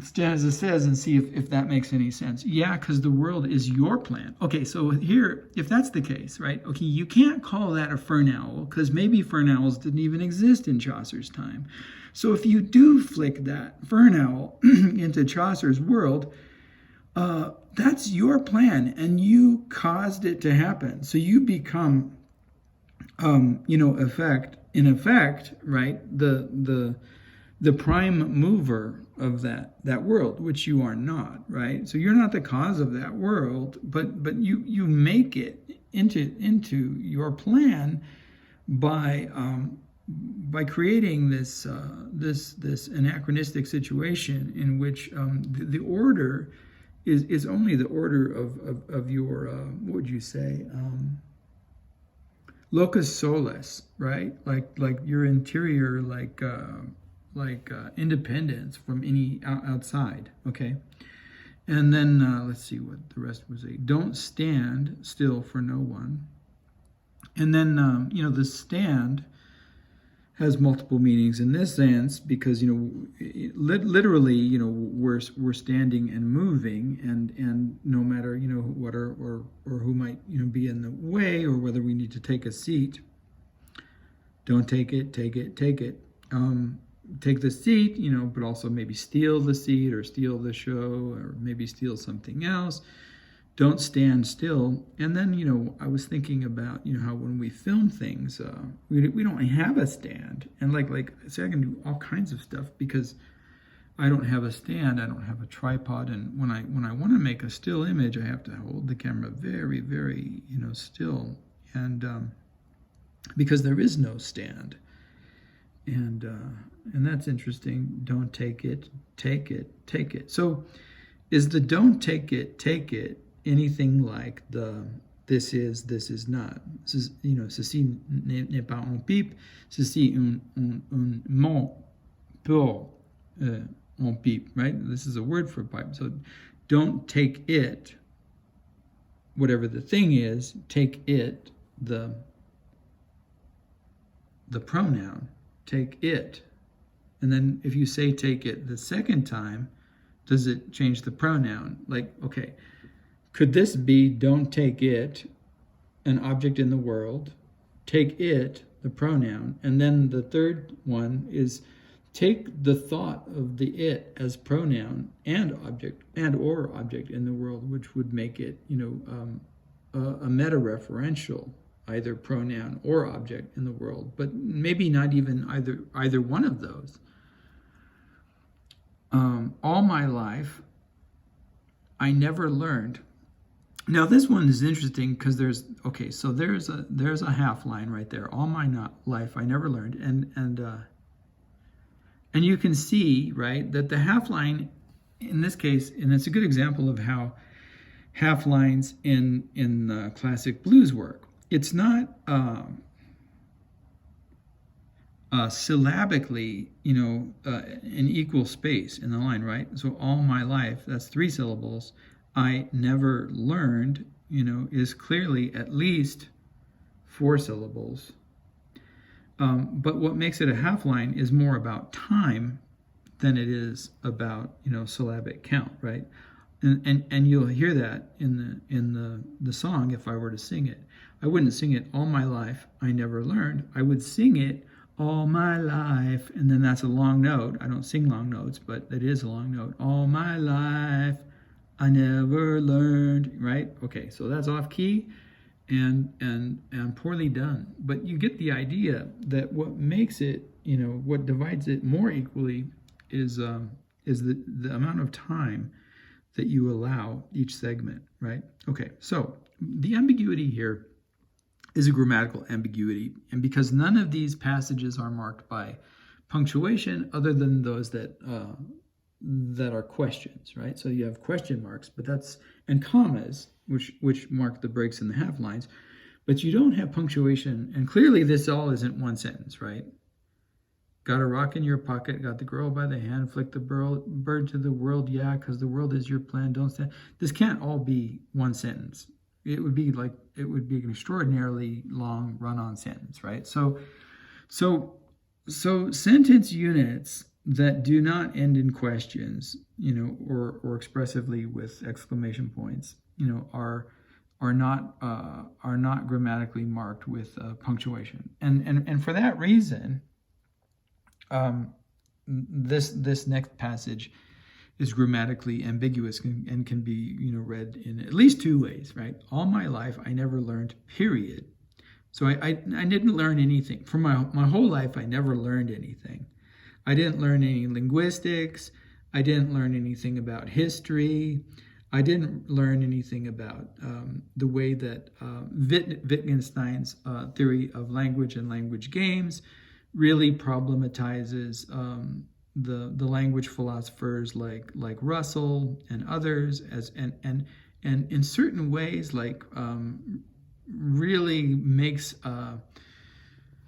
stanza says and see if that makes any sense. Yeah, because the world is your plan. Okay, so here, if that's the case, right? Okay, you can't call that a fern owl, because maybe fern owls didn't even exist in Chaucer's time. So if you do flick that fern owl into Chaucer's world, that's your plan, and you caused it to happen. So you become, in effect, right, the prime mover of that world, which you are not, right? So you're not the cause of that world, but you make it into your plan by creating this anachronistic situation in which the order is only the order of your what would you say, locus solus, right? Like your interior, like independence from any outside, okay? And then let's see what the rest would say. Don't stand still for no one. And then, the stand has multiple meanings in this sense, because, literally, we're standing and moving, and no matter, what or who might, be in the way, or whether we need to take a seat, don't take it, take it, take it. Take the seat, but also maybe steal the seat or steal the show or maybe steal something else. Don't stand still. And then, I was thinking about, how when we film things, we don't have a stand. And like say, I can do all kinds of stuff because I don't have a stand, I don't have a tripod. And when I want to make a still image, I have to hold the camera very, very, still. And because there is no stand. And that's interesting. Don't take it, take it, take it. So is the don't take it anything like the this is not? Ceci n'est pas un pipe, ceci un mot pour un pipe, right? This is a word for a pipe. So don't take it, whatever the thing is, take it, the pronoun. Take it. And then if you say take it the second time, does it change the pronoun? Like, okay, could this be don't take it, an object in the world, take it, the pronoun, and then the third one is take the thought of the it as pronoun and object or object in the world, which would make it, a meta-referential, either pronoun or object in the world, but maybe not even either one of those. all my life, I never learned. Now this one is interesting because there's a half line right there. All my life, I never learned, and you can see, right, that the half line in this case, and it's a good example of how half lines in classic blues work. It's not syllabically, an equal space in the line, right? So all my life, that's 3 syllables. I never learned, is clearly at least 4 syllables. But what makes it a half line is more about time than it is about, syllabic count, right? And you'll hear that in the song if I were to sing it. I wouldn't sing it all my life, I never learned. I would sing it all my life, and then that's a long note. I don't sing long notes, but it is a long note. All my life, I never learned, right? Okay, so that's off key and poorly done. But you get the idea that what makes it, what divides it more equally is the amount of time that you allow each segment, right? Okay, so the ambiguity here is a grammatical ambiguity. And because none of these passages are marked by punctuation other than those that are questions, right? So you have question marks, and commas, which mark the breaks in the half lines, but you don't have punctuation. And clearly this all isn't one sentence, right? Got a rock in your pocket, got the girl by the hand, flick the bird to the world, yeah, because the world is your plan, don't stand. This can't all be one sentence. It would be an extraordinarily long run-on sentence, right? So sentence units that do not end in questions, or expressively with exclamation points, are not grammatically marked with punctuation, and for that reason, this next passage is grammatically ambiguous and can be read in at least 2 ways, right? All my life I never learned, period. So I didn't learn anything. For my whole life I never learned anything. I didn't learn any linguistics. I didn't learn anything about history. I didn't learn anything about the way that Wittgenstein's theory of language and language games really problematizes the language philosophers like Russell and others, and in certain ways really makes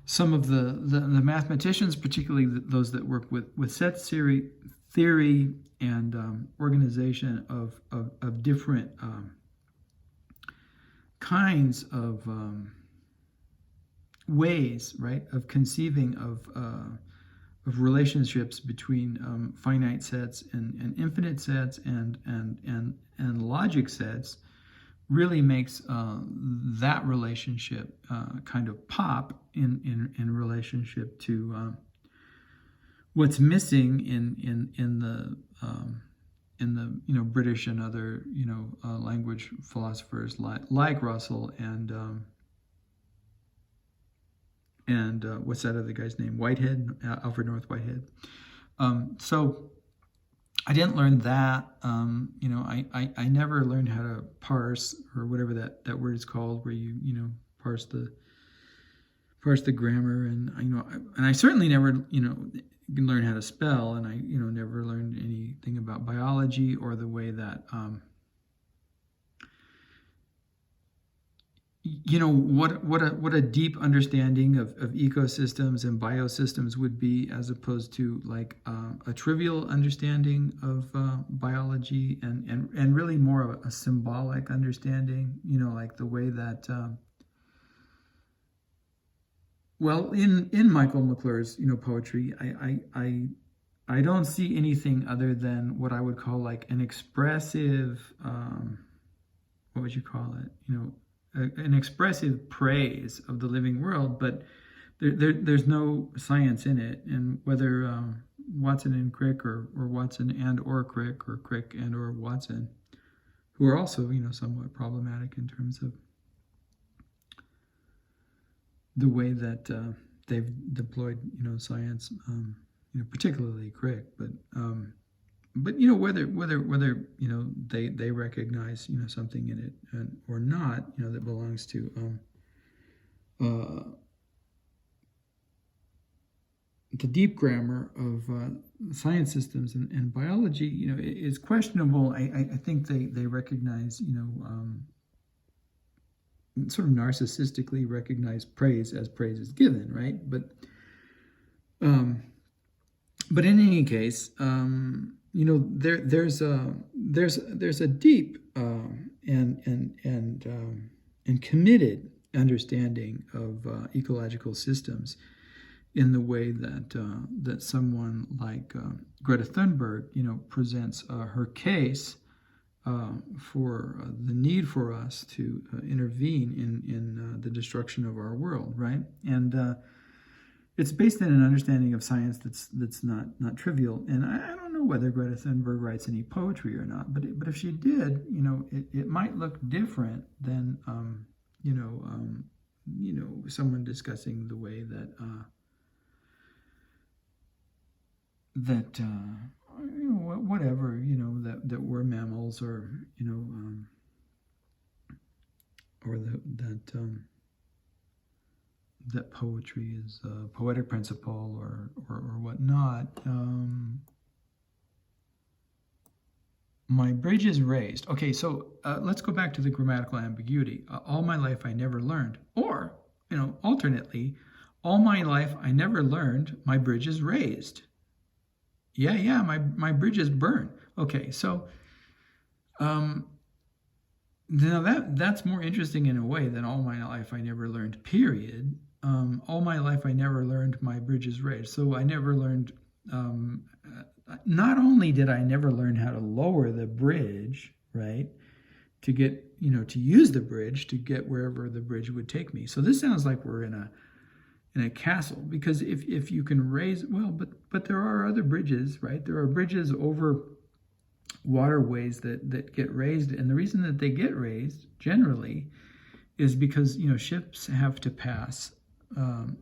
some of the mathematicians, particularly those that work with set theory and organization of different kinds of ways, right, of conceiving of relationships between finite sets and infinite sets and logic sets, really makes that relationship kind of pop in relationship to what's missing in the British and other language philosophers like Russell and what's that other guy's name? Whitehead, Alfred North Whitehead. So I didn't learn that. I never learned how to parse, or whatever that word is called, where you parse the grammar, and I certainly never learn how to spell, and I never learned anything about biology or the way that what a deep understanding of ecosystems and biosystems would be, as opposed to a trivial understanding of biology and really more of a symbolic understanding, like the way that in Michael McClure's poetry, I don't see anything other than what I would call an expressive what would you call it, an expressive praise of the living world, but there's no science in it. And whether Watson and Crick, or Watson and or Crick, or Crick and or Watson, who are also somewhat problematic in terms of the way that they've deployed science, particularly Crick, but you know, whether you know they recognize, you know, something in it or not, you know, that belongs to the deep grammar of science systems and biology, you know, is questionable. I think they recognize, you know, sort of narcissistically recognize praise as praise is given, right? But in any case, you know, there's a deep and committed understanding of ecological systems in the way that that someone like Greta Thunberg, you know, presents her case for the need for us to intervene in the destruction of our world, right? And it's based on an understanding of science that's not trivial. And I don't know whether Greta Thunberg writes any poetry or not, but if she did, you know, it might look different than you know, someone discussing the way that you know, whatever, you know, that we're mammals, or you know, or that poetry is a poetic principle or whatnot. My bridge is raised. Okay, so let's go back to the grammatical ambiguity. All my life I never learned, or you know, alternately, all my life I never learned. My bridge is raised. Yeah, my bridge is burned. Okay, so now that's more interesting in a way than all my life I never learned, period. All my life I never learned my bridge is raised. So I never learned, not only did I never learn how to lower the bridge, right, to get, you know, to use the bridge to get wherever the bridge would take me. So this sounds like we're in a castle, because if you can raise, well, but there are other bridges, right? There are bridges over waterways that get raised, and the reason that they get raised generally is because, you know, ships have to pass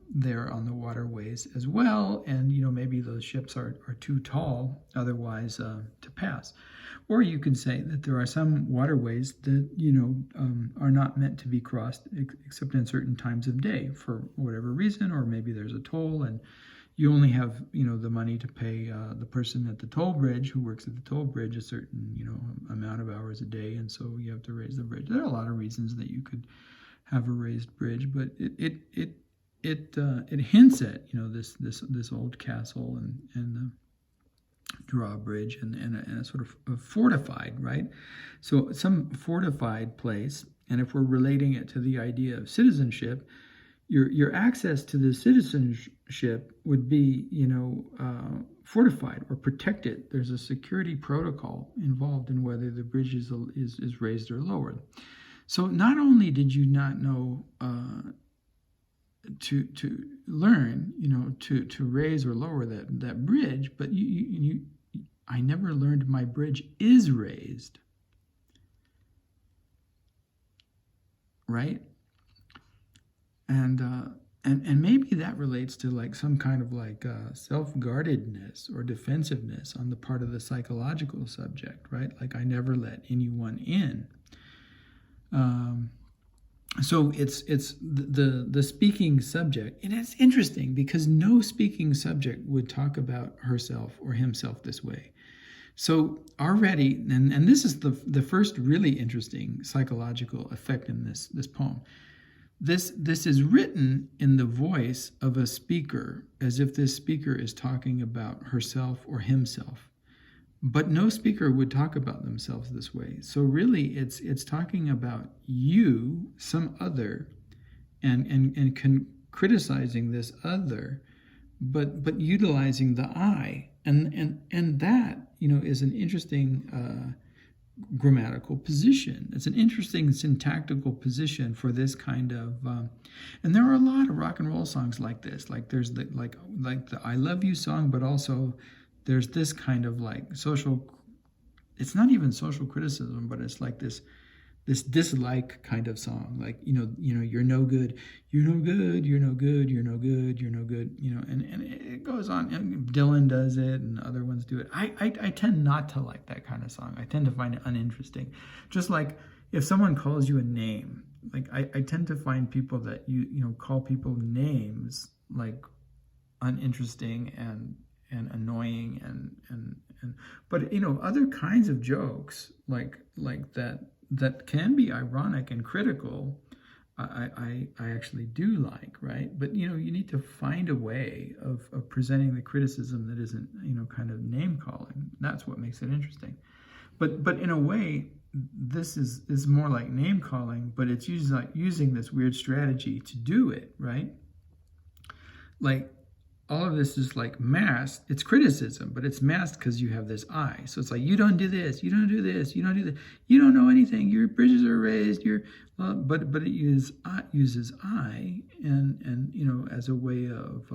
there on the waterways as well, and you know, maybe those ships are too tall otherwise to pass. Or you could say that there are some waterways that, you know, are not meant to be crossed except in certain times of day for whatever reason, or maybe there's a toll and you only have, you know, the money to pay the person at the toll bridge who works at the toll bridge a certain, you know, amount of hours a day, and so you have to raise the bridge. There are a lot of reasons that you could have a raised bridge, but it hints at, you know, this old castle and drawbridge and a sort of a fortified, right? So some fortified place, and if we're relating it to the idea of citizenship, your access to the citizenship would be, you know, fortified or protected. There's a security protocol involved in whether the bridge is raised or lowered. So not only did you not know to learn, you know, to raise or lower that bridge, but I never learned my bridge is raised, right? And maybe that relates to like some kind of like self-guardedness or defensiveness on the part of the psychological subject, right? Like I never let anyone in. So it's the speaking subject, and it's interesting because no speaking subject would talk about herself or himself this way. So already, and this is the first really interesting psychological effect in this poem. This is written in the voice of a speaker, as if this speaker is talking about herself or himself. But no speaker would talk about themselves this way. So really, it's talking about you, some other, and criticizing this other, but utilizing the I, and that, you know, is an interesting grammatical position. It's an interesting syntactical position for this kind of, and there are a lot of rock and roll songs like this. Like there's the like the I Love You song, but also there's this kind of like social, it's not even social criticism, but it's like this this dislike kind of song, like, you're no good, you're no good, you're no good, you're no good, you're no good, and it goes on. And Dylan does it, and other ones do it. I tend not to like that kind of song. I tend to find it uninteresting. Just like if someone calls you a name, like I tend to find people that call people names like uninteresting and annoying and but other kinds of jokes like that can be ironic and critical, I actually do like, right? But you need to find a way of presenting the criticism that isn't kind of name calling. That's what makes it interesting. But in a way, this is more like name calling, but it's using this weird strategy to do it, right? Like, all of this is like masked. It's criticism, but it's masked because you have this I. So it's like, you don't do this, you don't do this, you don't do that, you don't know anything, your bridges are raised, but it uses I and as a way of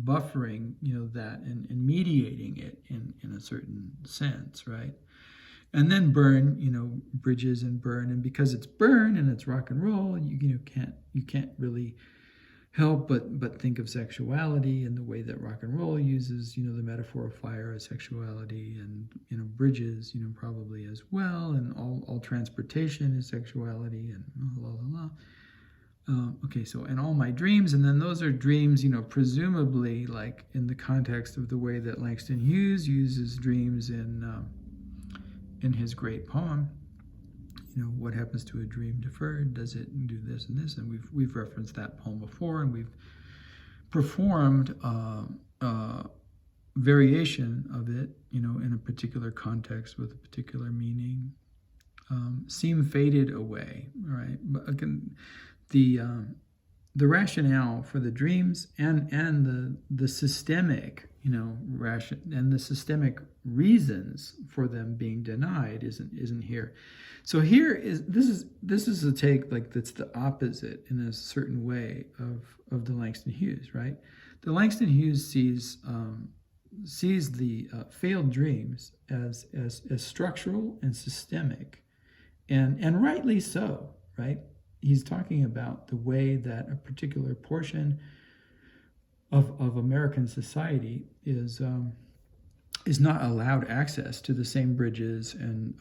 buffering that and mediating it in a certain sense, right? And then burn, bridges and burn, and because it's burn and it's rock and roll, you can't really help but think of sexuality and the way that rock and roll uses the metaphor of fire as sexuality, and bridges probably as well, and all transportation is sexuality, and la la la. Okay, so and all my dreams, and then those are dreams presumably like in the context of the way that Langston Hughes uses dreams in his great poem. What happens to a dream deferred? Does it do this and this? And we've referenced that poem before, and we've performed variation of it, in a particular context with a particular meaning. Seem faded away, right? But again, the rationale for the dreams and the systemic, and the systemic reasons for them being denied isn't here. So here this is a take like that's the opposite in a certain way of the Langston Hughes, right? The Langston Hughes sees the failed dreams as structural and systemic, and rightly so, right? He's talking about the way that a particular portion of American society is not allowed access to the same bridges and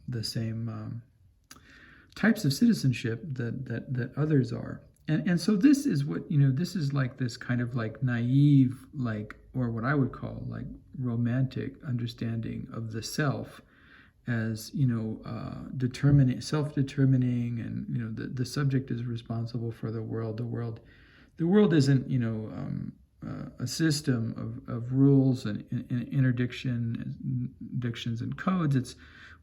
the same types of citizenship that others are. And so this is what, this is like this kind of like naive, like, or what I would call like romantic understanding of the self as, self-determining, and, the subject is responsible for the world. The world isn't, a system of rules and interdictions and codes.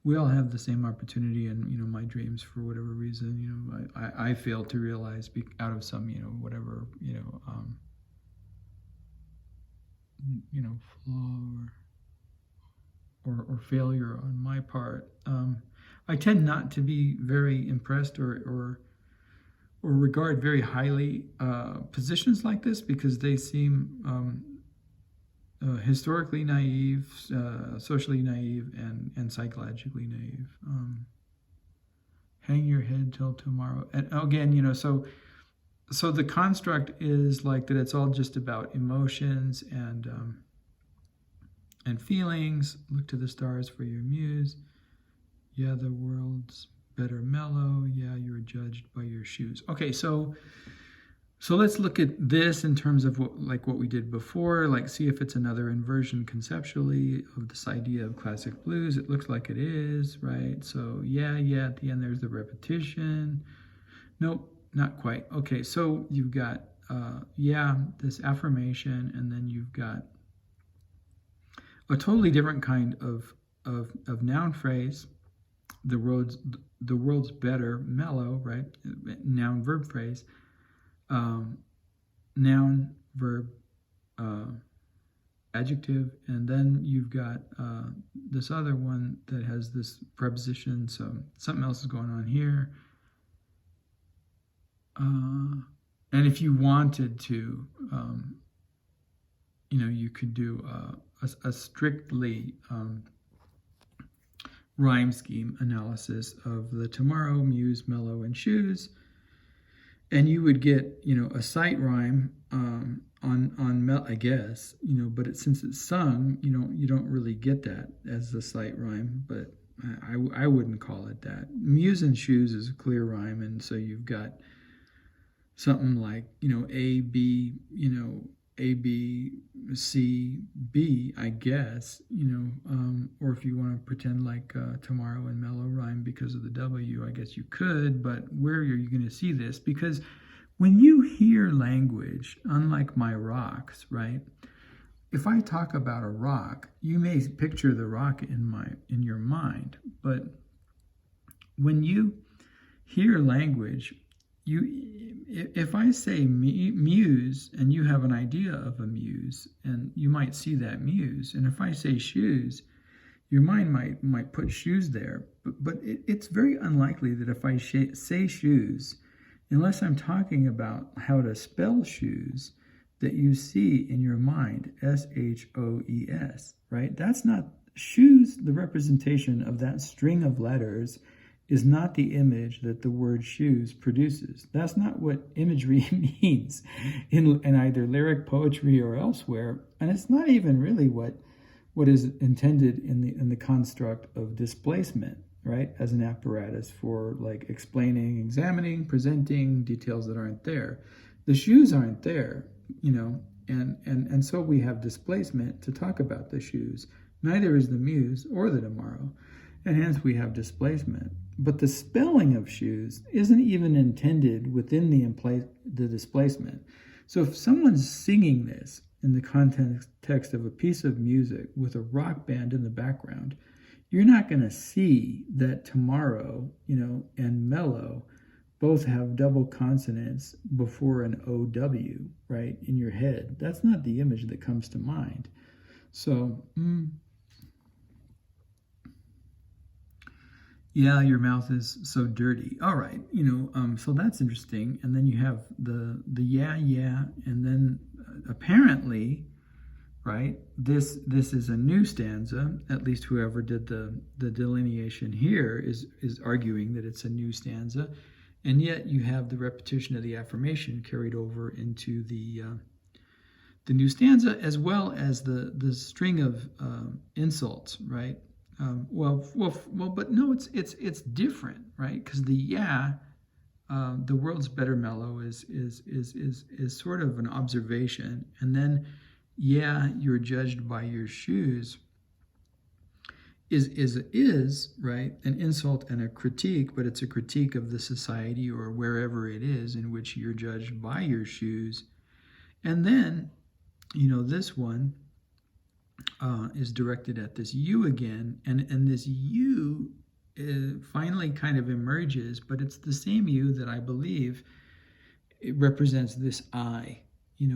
We all have the same opportunity, and my dreams, for whatever reason, I fail to realize out of some whatever flaw or failure on my part. I tend not to be very impressed or regard very highly positions like this, because they seem historically naive, socially naive, and psychologically naive. Hang your head till tomorrow. And again, so the construct is like that. It's all just about emotions and feelings. Look to the stars for your muse. Yeah, the world's better mellow. Yeah, you're judged by your shoes. Okay, so let's look at this in terms of what we did before, like see if it's another inversion conceptually of this idea of classic blues. It looks like it is, right? So yeah, at the end there's the repetition. Nope, not quite. Okay, so you've got this affirmation, and then you've got a totally different kind of noun phrase. The world's better mellow, right? Noun verb phrase. Noun, verb, adjective, and then you've got this other one that has this preposition, so something else is going on here. And if you wanted to, you could do a strictly rhyme scheme analysis of the tomorrow, muse, mellow, and shoes. And you would get, a sight rhyme on I guess, but since it's sung, you don't really get that as the sight rhyme, but I wouldn't call it that. Muse and shoes is a clear rhyme, and so you've got something like, A, B, A, B, C, B, I guess, or if you want to pretend like tomorrow and mellow rhyme because of the W, I guess you could, but where are you going to see this? Because when you hear language, unlike my rocks, right? If I talk about a rock, you may picture the rock in your mind, but when you hear language, if I say muse and you have an idea of a muse, and you might see that muse, and if I say shoes, your mind might put shoes there, but it's very unlikely that if I say shoes, unless I'm talking about how to spell shoes, that you see in your mind SHOES, right? That's not shoes. The representation of that string of letters is not the image that the word shoes produces. That's not what imagery means in either lyric poetry or elsewhere, and it's not even really what is intended in the construct of displacement, right, as an apparatus for like explaining, examining, presenting details that aren't there. The shoes aren't there, and so we have displacement to talk about the shoes. Neither is the muse or the tomorrow, and hence we have displacement. But the spelling of shoes isn't even intended within the displacement. So if someone's singing this in the context of a piece of music with a rock band in the background, you're not going to see that tomorrow, and mellow both have double consonants before an OW, right, in your head. That's not the image that comes to mind. So, yeah, your mouth is so dirty. All right, so that's interesting. And then you have the yeah, and then apparently, right, this is a new stanza. At least whoever did the delineation here is arguing that it's a new stanza. And yet you have the repetition of the affirmation carried over into the new stanza, as well as the string of insults, right? But no, it's different, right? Because the world's better mellow is sort of an observation, and then you're judged by your shoes is right, an insult and a critique, but it's a critique of the society or wherever it is in which you're judged by your shoes. And then, this one is directed at this you again, and this you finally kind of emerges, but it's the same you that I believe it represents this I,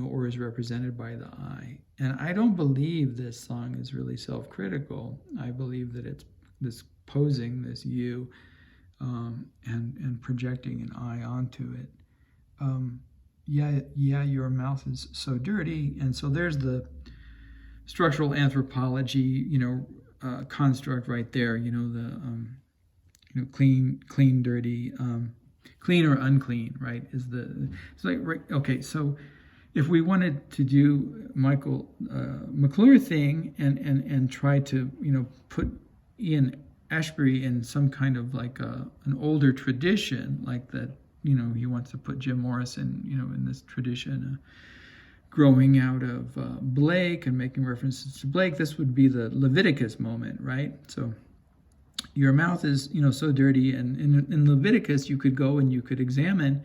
or is represented by the I. And I don't believe this song is really self-critical. I believe that it's this posing this you and projecting an I onto it. Your mouth is so dirty. And so there's the structural anthropology, construct right there, clean, dirty, clean or unclean, right? It's like, right, okay, so if we wanted to do Michael McClure thing and try to, put Ian Ashbury in some kind of like an older tradition, like that, he wants to put Jim Morrison, in this tradition, growing out of Blake and making references to Blake, this would be the Leviticus moment, right? So your mouth is, so dirty, and in Leviticus you could go and you could examine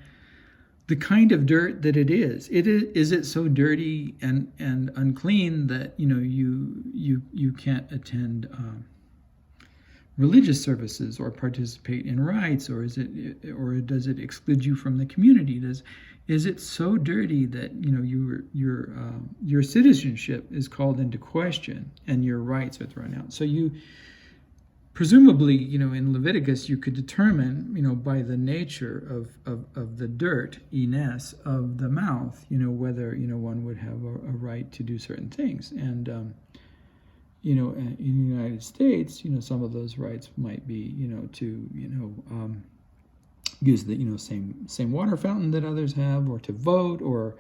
the kind of dirt that it is. Is it so dirty and unclean that you can't attend religious services or participate in rites, or does it exclude you from the community? Is it so dirty that your citizenship is called into question and your rights are thrown out? So you presumably, in Leviticus, you could determine, by the nature of the dirt, ines, of the mouth, whether, one would have a right to do certain things. And, in the United States, some of those rights might be, to, use the, same water fountain that others have, or to vote, or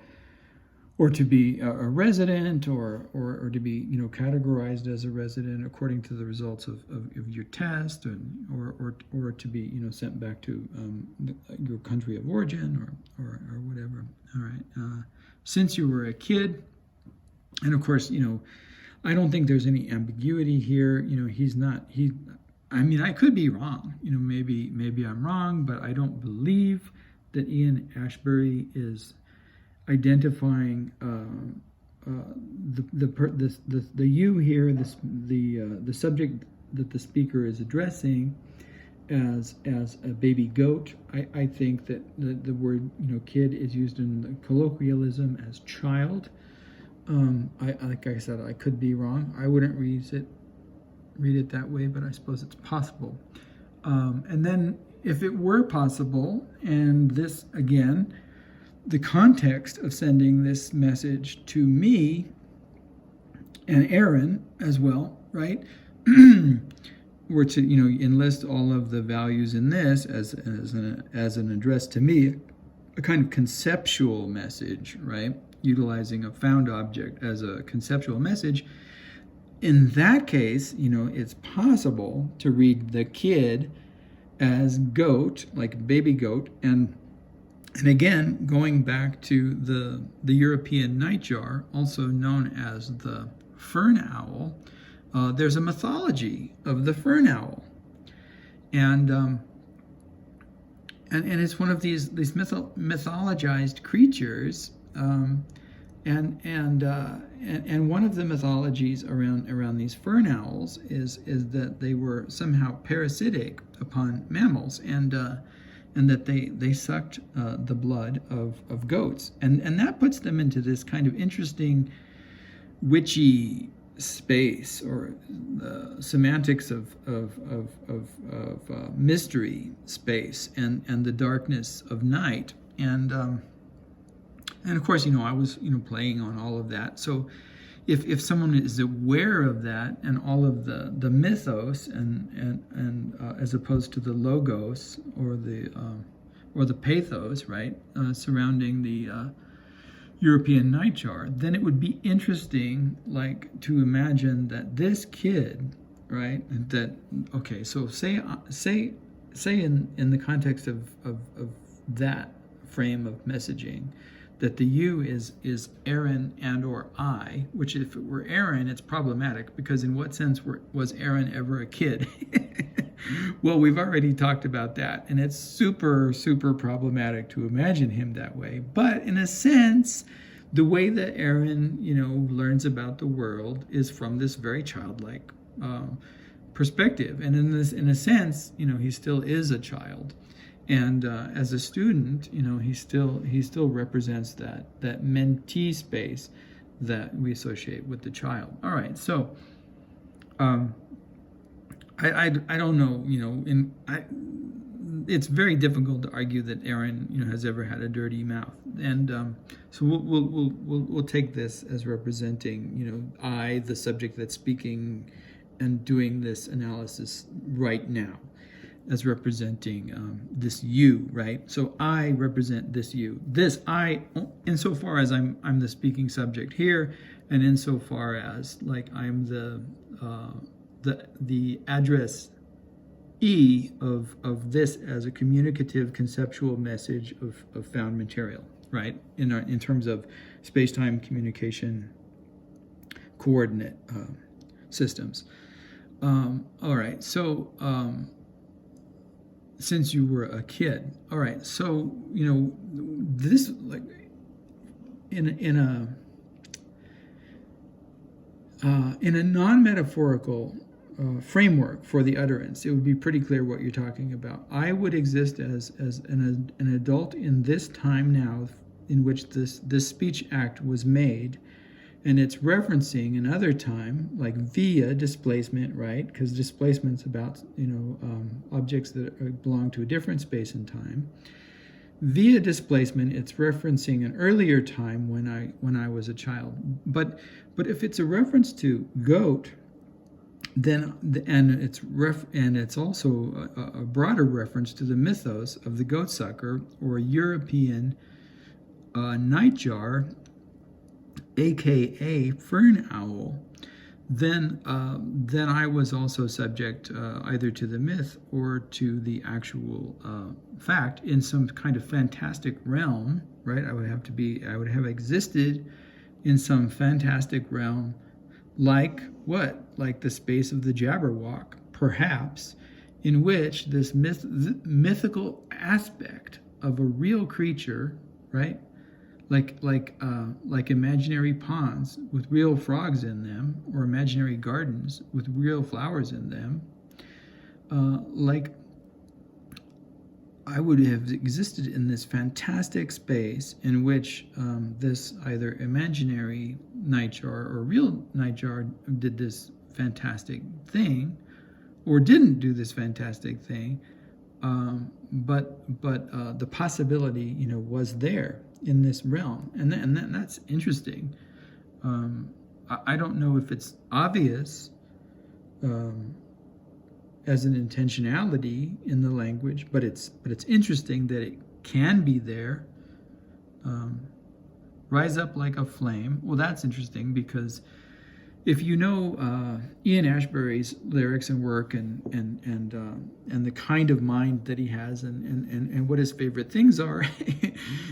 to be a resident, or to be, categorized as a resident according to the results of your test, or to be, sent back to your country of origin, or whatever. All right. Since you were a kid, and of course, I don't think there's any ambiguity here. I mean, I could be wrong. Maybe I'm wrong, but I don't believe that Ian Ashbury is identifying the you here, the subject that the speaker is addressing, as a baby goat. I think that the word kid is used in the colloquialism as child. Like I said, I could be wrong. I wouldn't read it that way, but I suppose it's possible. And then if it were possible, and this again, the context of sending this message to me and Aaron as well, right? Were to enlist all of the values in this as an address to me, a kind of conceptual message, right? Utilizing a found object as a conceptual message. In that case, it's possible to read the kid as goat, like baby goat, and again, going back to the European nightjar, also known as the fern owl, there's a mythology of the fern owl, and it's one of these mythologized creatures. And one of the mythologies around these fern owls is that they were somehow parasitic upon mammals, and that they sucked the blood of goats, and that puts them into this kind of interesting witchy space, or the semantics of mystery space, and the darkness of night, and of course, I was, playing on all of that. So if someone is aware of that and all of the mythos and as opposed to the logos or the pathos, right, surrounding the European nightjar, then it would be interesting, like, to imagine that this kid, right, so say in the context of that frame of messaging, that the you is Aaron and or I, which if it were Aaron, it's problematic, because in what sense was Aaron ever a kid? Well, we've already talked about that, and it's super, super problematic to imagine him that way. But in a sense, the way that Aaron, learns about the world is from this very childlike perspective. And in a sense, he still is a child. And as a student, he still represents that mentee space that we associate with the child. All right, so I don't know, it's very difficult to argue that Aaron has ever had a dirty mouth, and so we'll take this as representing I, the subject that's speaking and doing this analysis right now, as representing this you, right? So I represent this you. This I, insofar as I'm the speaking subject here, and insofar as like I'm the address E of this as a communicative conceptual message of found material, right? In terms of space-time communication coordinate systems. All right, so since you were a kid, all right, so this, like, in a non-metaphorical framework for the utterance, it would be pretty clear what you're talking about. I would exist as an adult in this time now in which this speech act was made, and it's referencing another time, like via displacement, right? Because displacement's about objects that belong to a different space and time. Via displacement, it's referencing an earlier time when I was a child. But if it's a reference to goat, and it's also a broader reference to the mythos of the goatsucker or European nightjar, aka fern owl. Then I was also subject either to the myth or to the actual fact in some kind of fantastic realm, right? I would have existed in some fantastic realm, like what? Like the space of the Jabberwock, perhaps, in which this mythical aspect of a real creature, right? Like imaginary ponds with real frogs in them, or imaginary gardens with real flowers in them, like I would have existed in this fantastic space in which this either imaginary nightjar or real nightjar did this fantastic thing, or didn't do this fantastic thing, but the possibility, was there in this realm, and that's interesting. I don't know if it's obvious as an intentionality in the language, but it's interesting that it can be there. Rise up like a flame. Well, that's interesting because if you know Ian Ashbury's lyrics and work and the kind of mind that he has and what his favorite things are,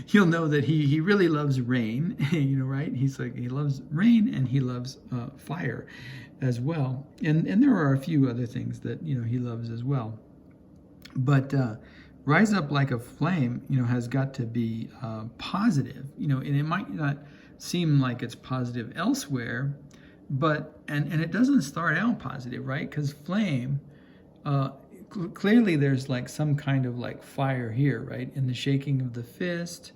you'll know that he really loves rain, right? He loves rain and he loves fire as well. And there are a few other things that, he loves as well. But rise up like a flame, has got to be positive, and it might not seem like it's positive elsewhere, but and it doesn't start out positive, right? Because flame, clearly there's like some kind of like fire here, right? In the shaking of the fist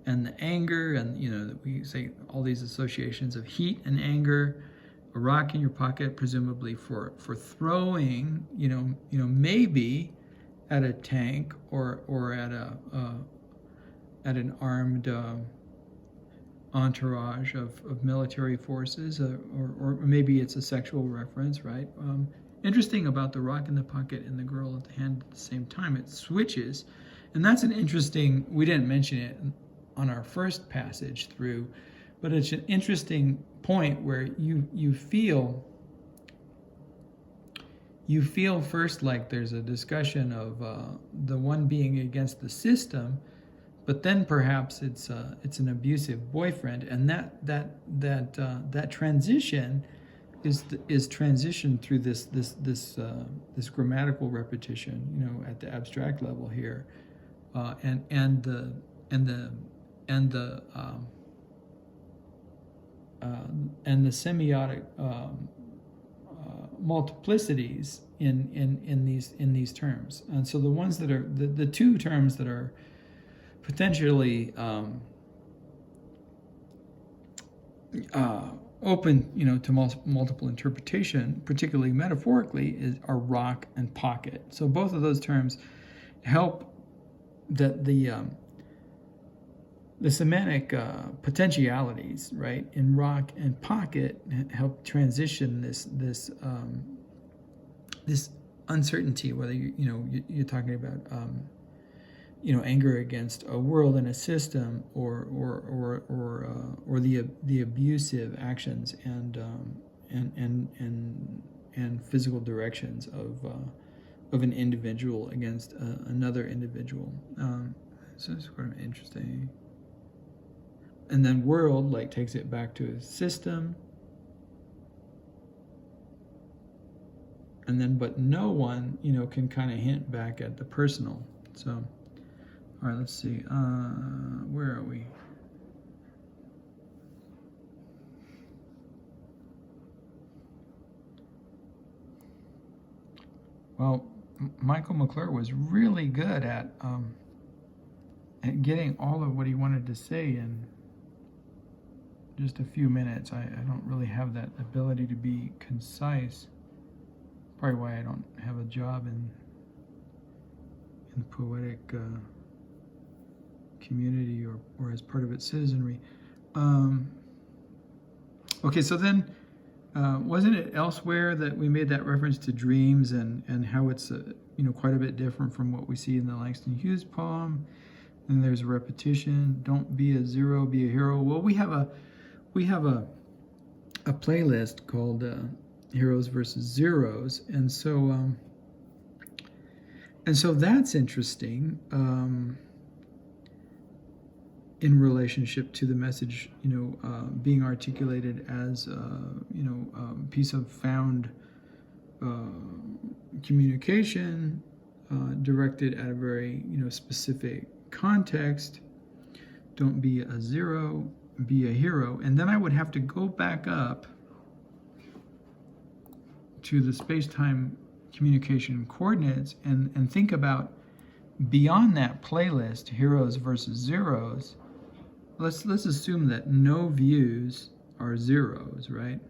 and the anger, and we say all these associations of heat and anger. A rock in your pocket, presumably for throwing, maybe at a tank or at an armed entourage of military forces, or maybe it's a sexual reference, right? Interesting about the rock in the pocket and the girl at the hand at the same time. It switches, and that's an interesting. We didn't mention it on our first passage through, but it's an interesting point where you feel first like there's a discussion of the one being against the system, but then perhaps it's an abusive boyfriend, and that transition is transitioned through this grammatical repetition, at the abstract level here, and the semiotic multiplicities in these terms. And so the ones that are the two terms that are potentially open, to multiple interpretation, particularly metaphorically, are rock and pocket. So both of those terms help that the semantic potentialities, right, in rock and pocket help transition this uncertainty, whether you're talking about anger against a world and a system, or the abusive actions and physical directions of an individual against another individual. So it's kind of interesting. And then world takes it back to a system. And then, but no one, can kind of hint back at the personal. So, all right, let's see. Where are we? Well, Michael McClure was really good at getting all of what he wanted to say in just a few minutes. I don't really have that ability to be concise. Probably why I don't have a job in the poetic community or as part of its citizenry. Okay, so then Wasn't it elsewhere that we made that reference to dreams and how it's quite a bit different from what we see in the Langston Hughes poem? And there's a repetition. Don't be a zero, be a hero. Well, we have a playlist called Heroes versus Zeros, and so that's interesting in relationship to the message, being articulated as piece of found communication directed at a very specific context. Don't be a zero, be a hero. And then I would have to go back up to the space-time communication coordinates and think about beyond that playlist, heroes versus zeros. Let's assume that no views are zeros, right?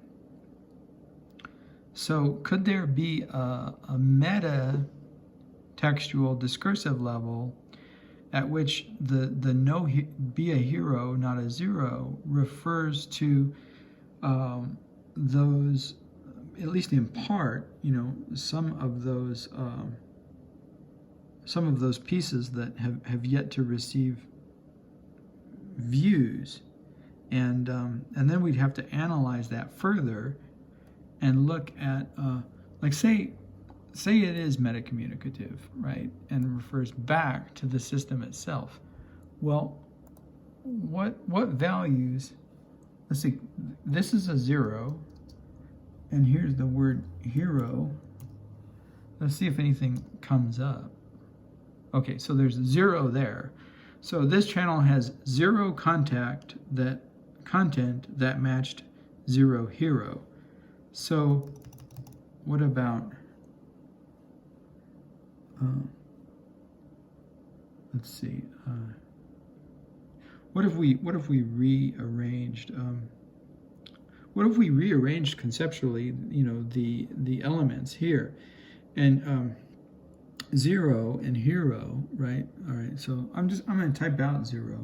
So could there be a meta textual discursive level at which the no be a hero, not a zero, refers to those, at least in part, some of those pieces that have yet to receive views, and then we'd have to analyze that further and look at like say it is metacommunicative, right, and refers back to the system itself. Well, what values? Let's see. This is a zero, and here's the word hero. Let's see if anything comes up. Okay, so there's zero there. So this channel has zero content that matched zero hero. So what about let's see. What if we rearranged? What if we rearranged conceptually? The elements here, and zero and hero, right? All right. So I'm going to type out zero,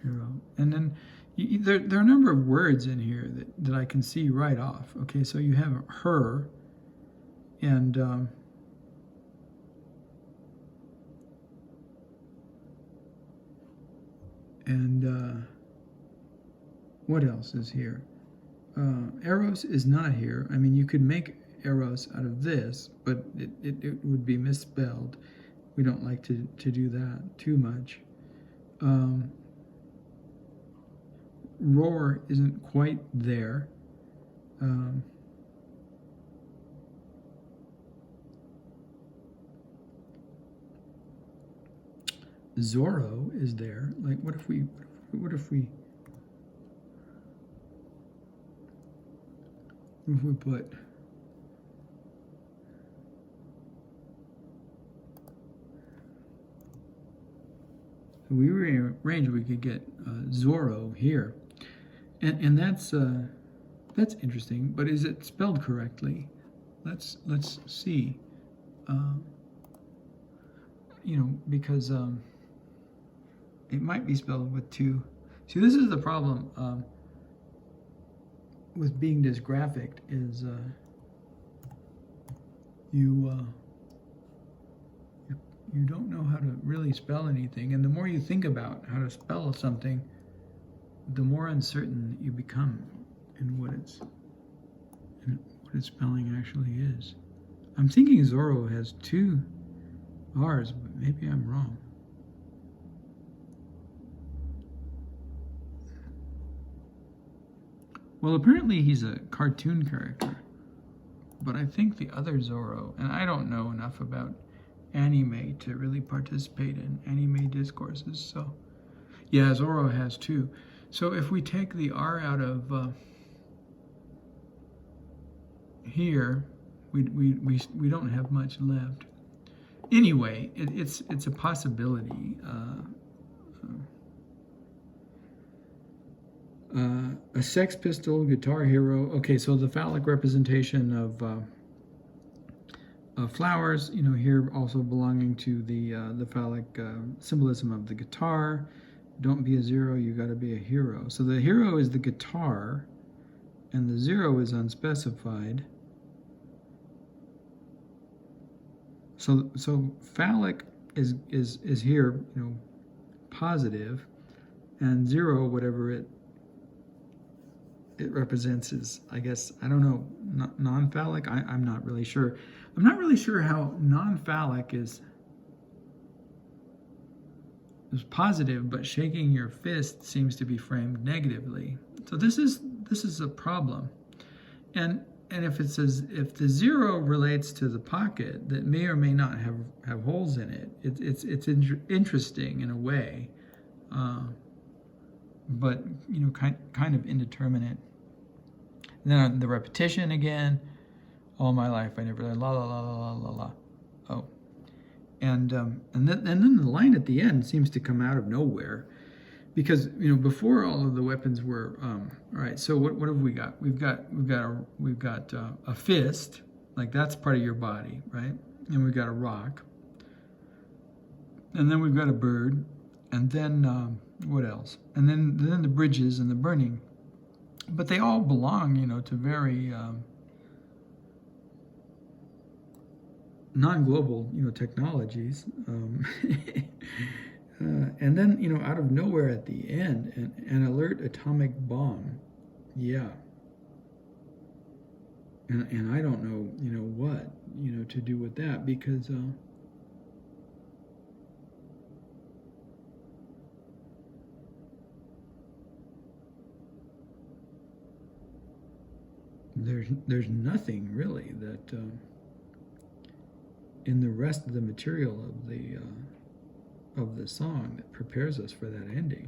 hero, and then there are a number of words in here that I can see right off. Okay, so you have her, and what else is here? Eros is not here. I mean, you could make Eros out of this, but it would be misspelled. We don't like to do that too much. Roar isn't quite there. Zorro is there. Like, what if we put we rearrange, we could get Zorro here, and that's interesting. But is it spelled correctly? Let's see. Because it might be spelled with two. See, this is the problem with being dysgraphic, is you don't know how to really spell anything, and the more you think about how to spell something, the more uncertain you become in what its spelling actually is. I'm thinking Zorro has two R's, but maybe I'm wrong. Well, apparently he's a cartoon character, but I think the other Zorro, and I don't know enough about anime to really participate in anime discourses, so yeah, Zorro has two. So if we take the R out of here, we don't have much left. Anyway, it's a possibility. A Sex Pistol, Guitar Hero. Okay, so the phallic representation of flowers, here also belonging to the phallic symbolism of the guitar. Don't be a zero, you got to be a hero. So the hero is the guitar, and the zero is unspecified. So phallic is here, positive, and zero, whatever it represents, is, I guess, I don't know, non-phallic. I'm not really sure. I'm not really sure how non-phallic is positive, but shaking your fist seems to be framed negatively. So this is a problem. And if it says, if the zero relates to the pocket that may or may not have holes in it, it's interesting in a way, but kind of indeterminate. And then the repetition again. All my life I never la la la la la la. Oh, and then the line at the end seems to come out of nowhere, because before all of the weapons were all right. So what have we got? We've got a fist, like that's part of your body, right? And we've got a rock, and then we've got a bird, and then what else? And then the bridges and the burning, but they all belong, to very non-global, technologies. And then, out of nowhere at the end, an alert atomic bomb. Yeah. And I don't know, what, to do with that, because there's nothing really that in the rest of the material of the song that prepares us for that ending.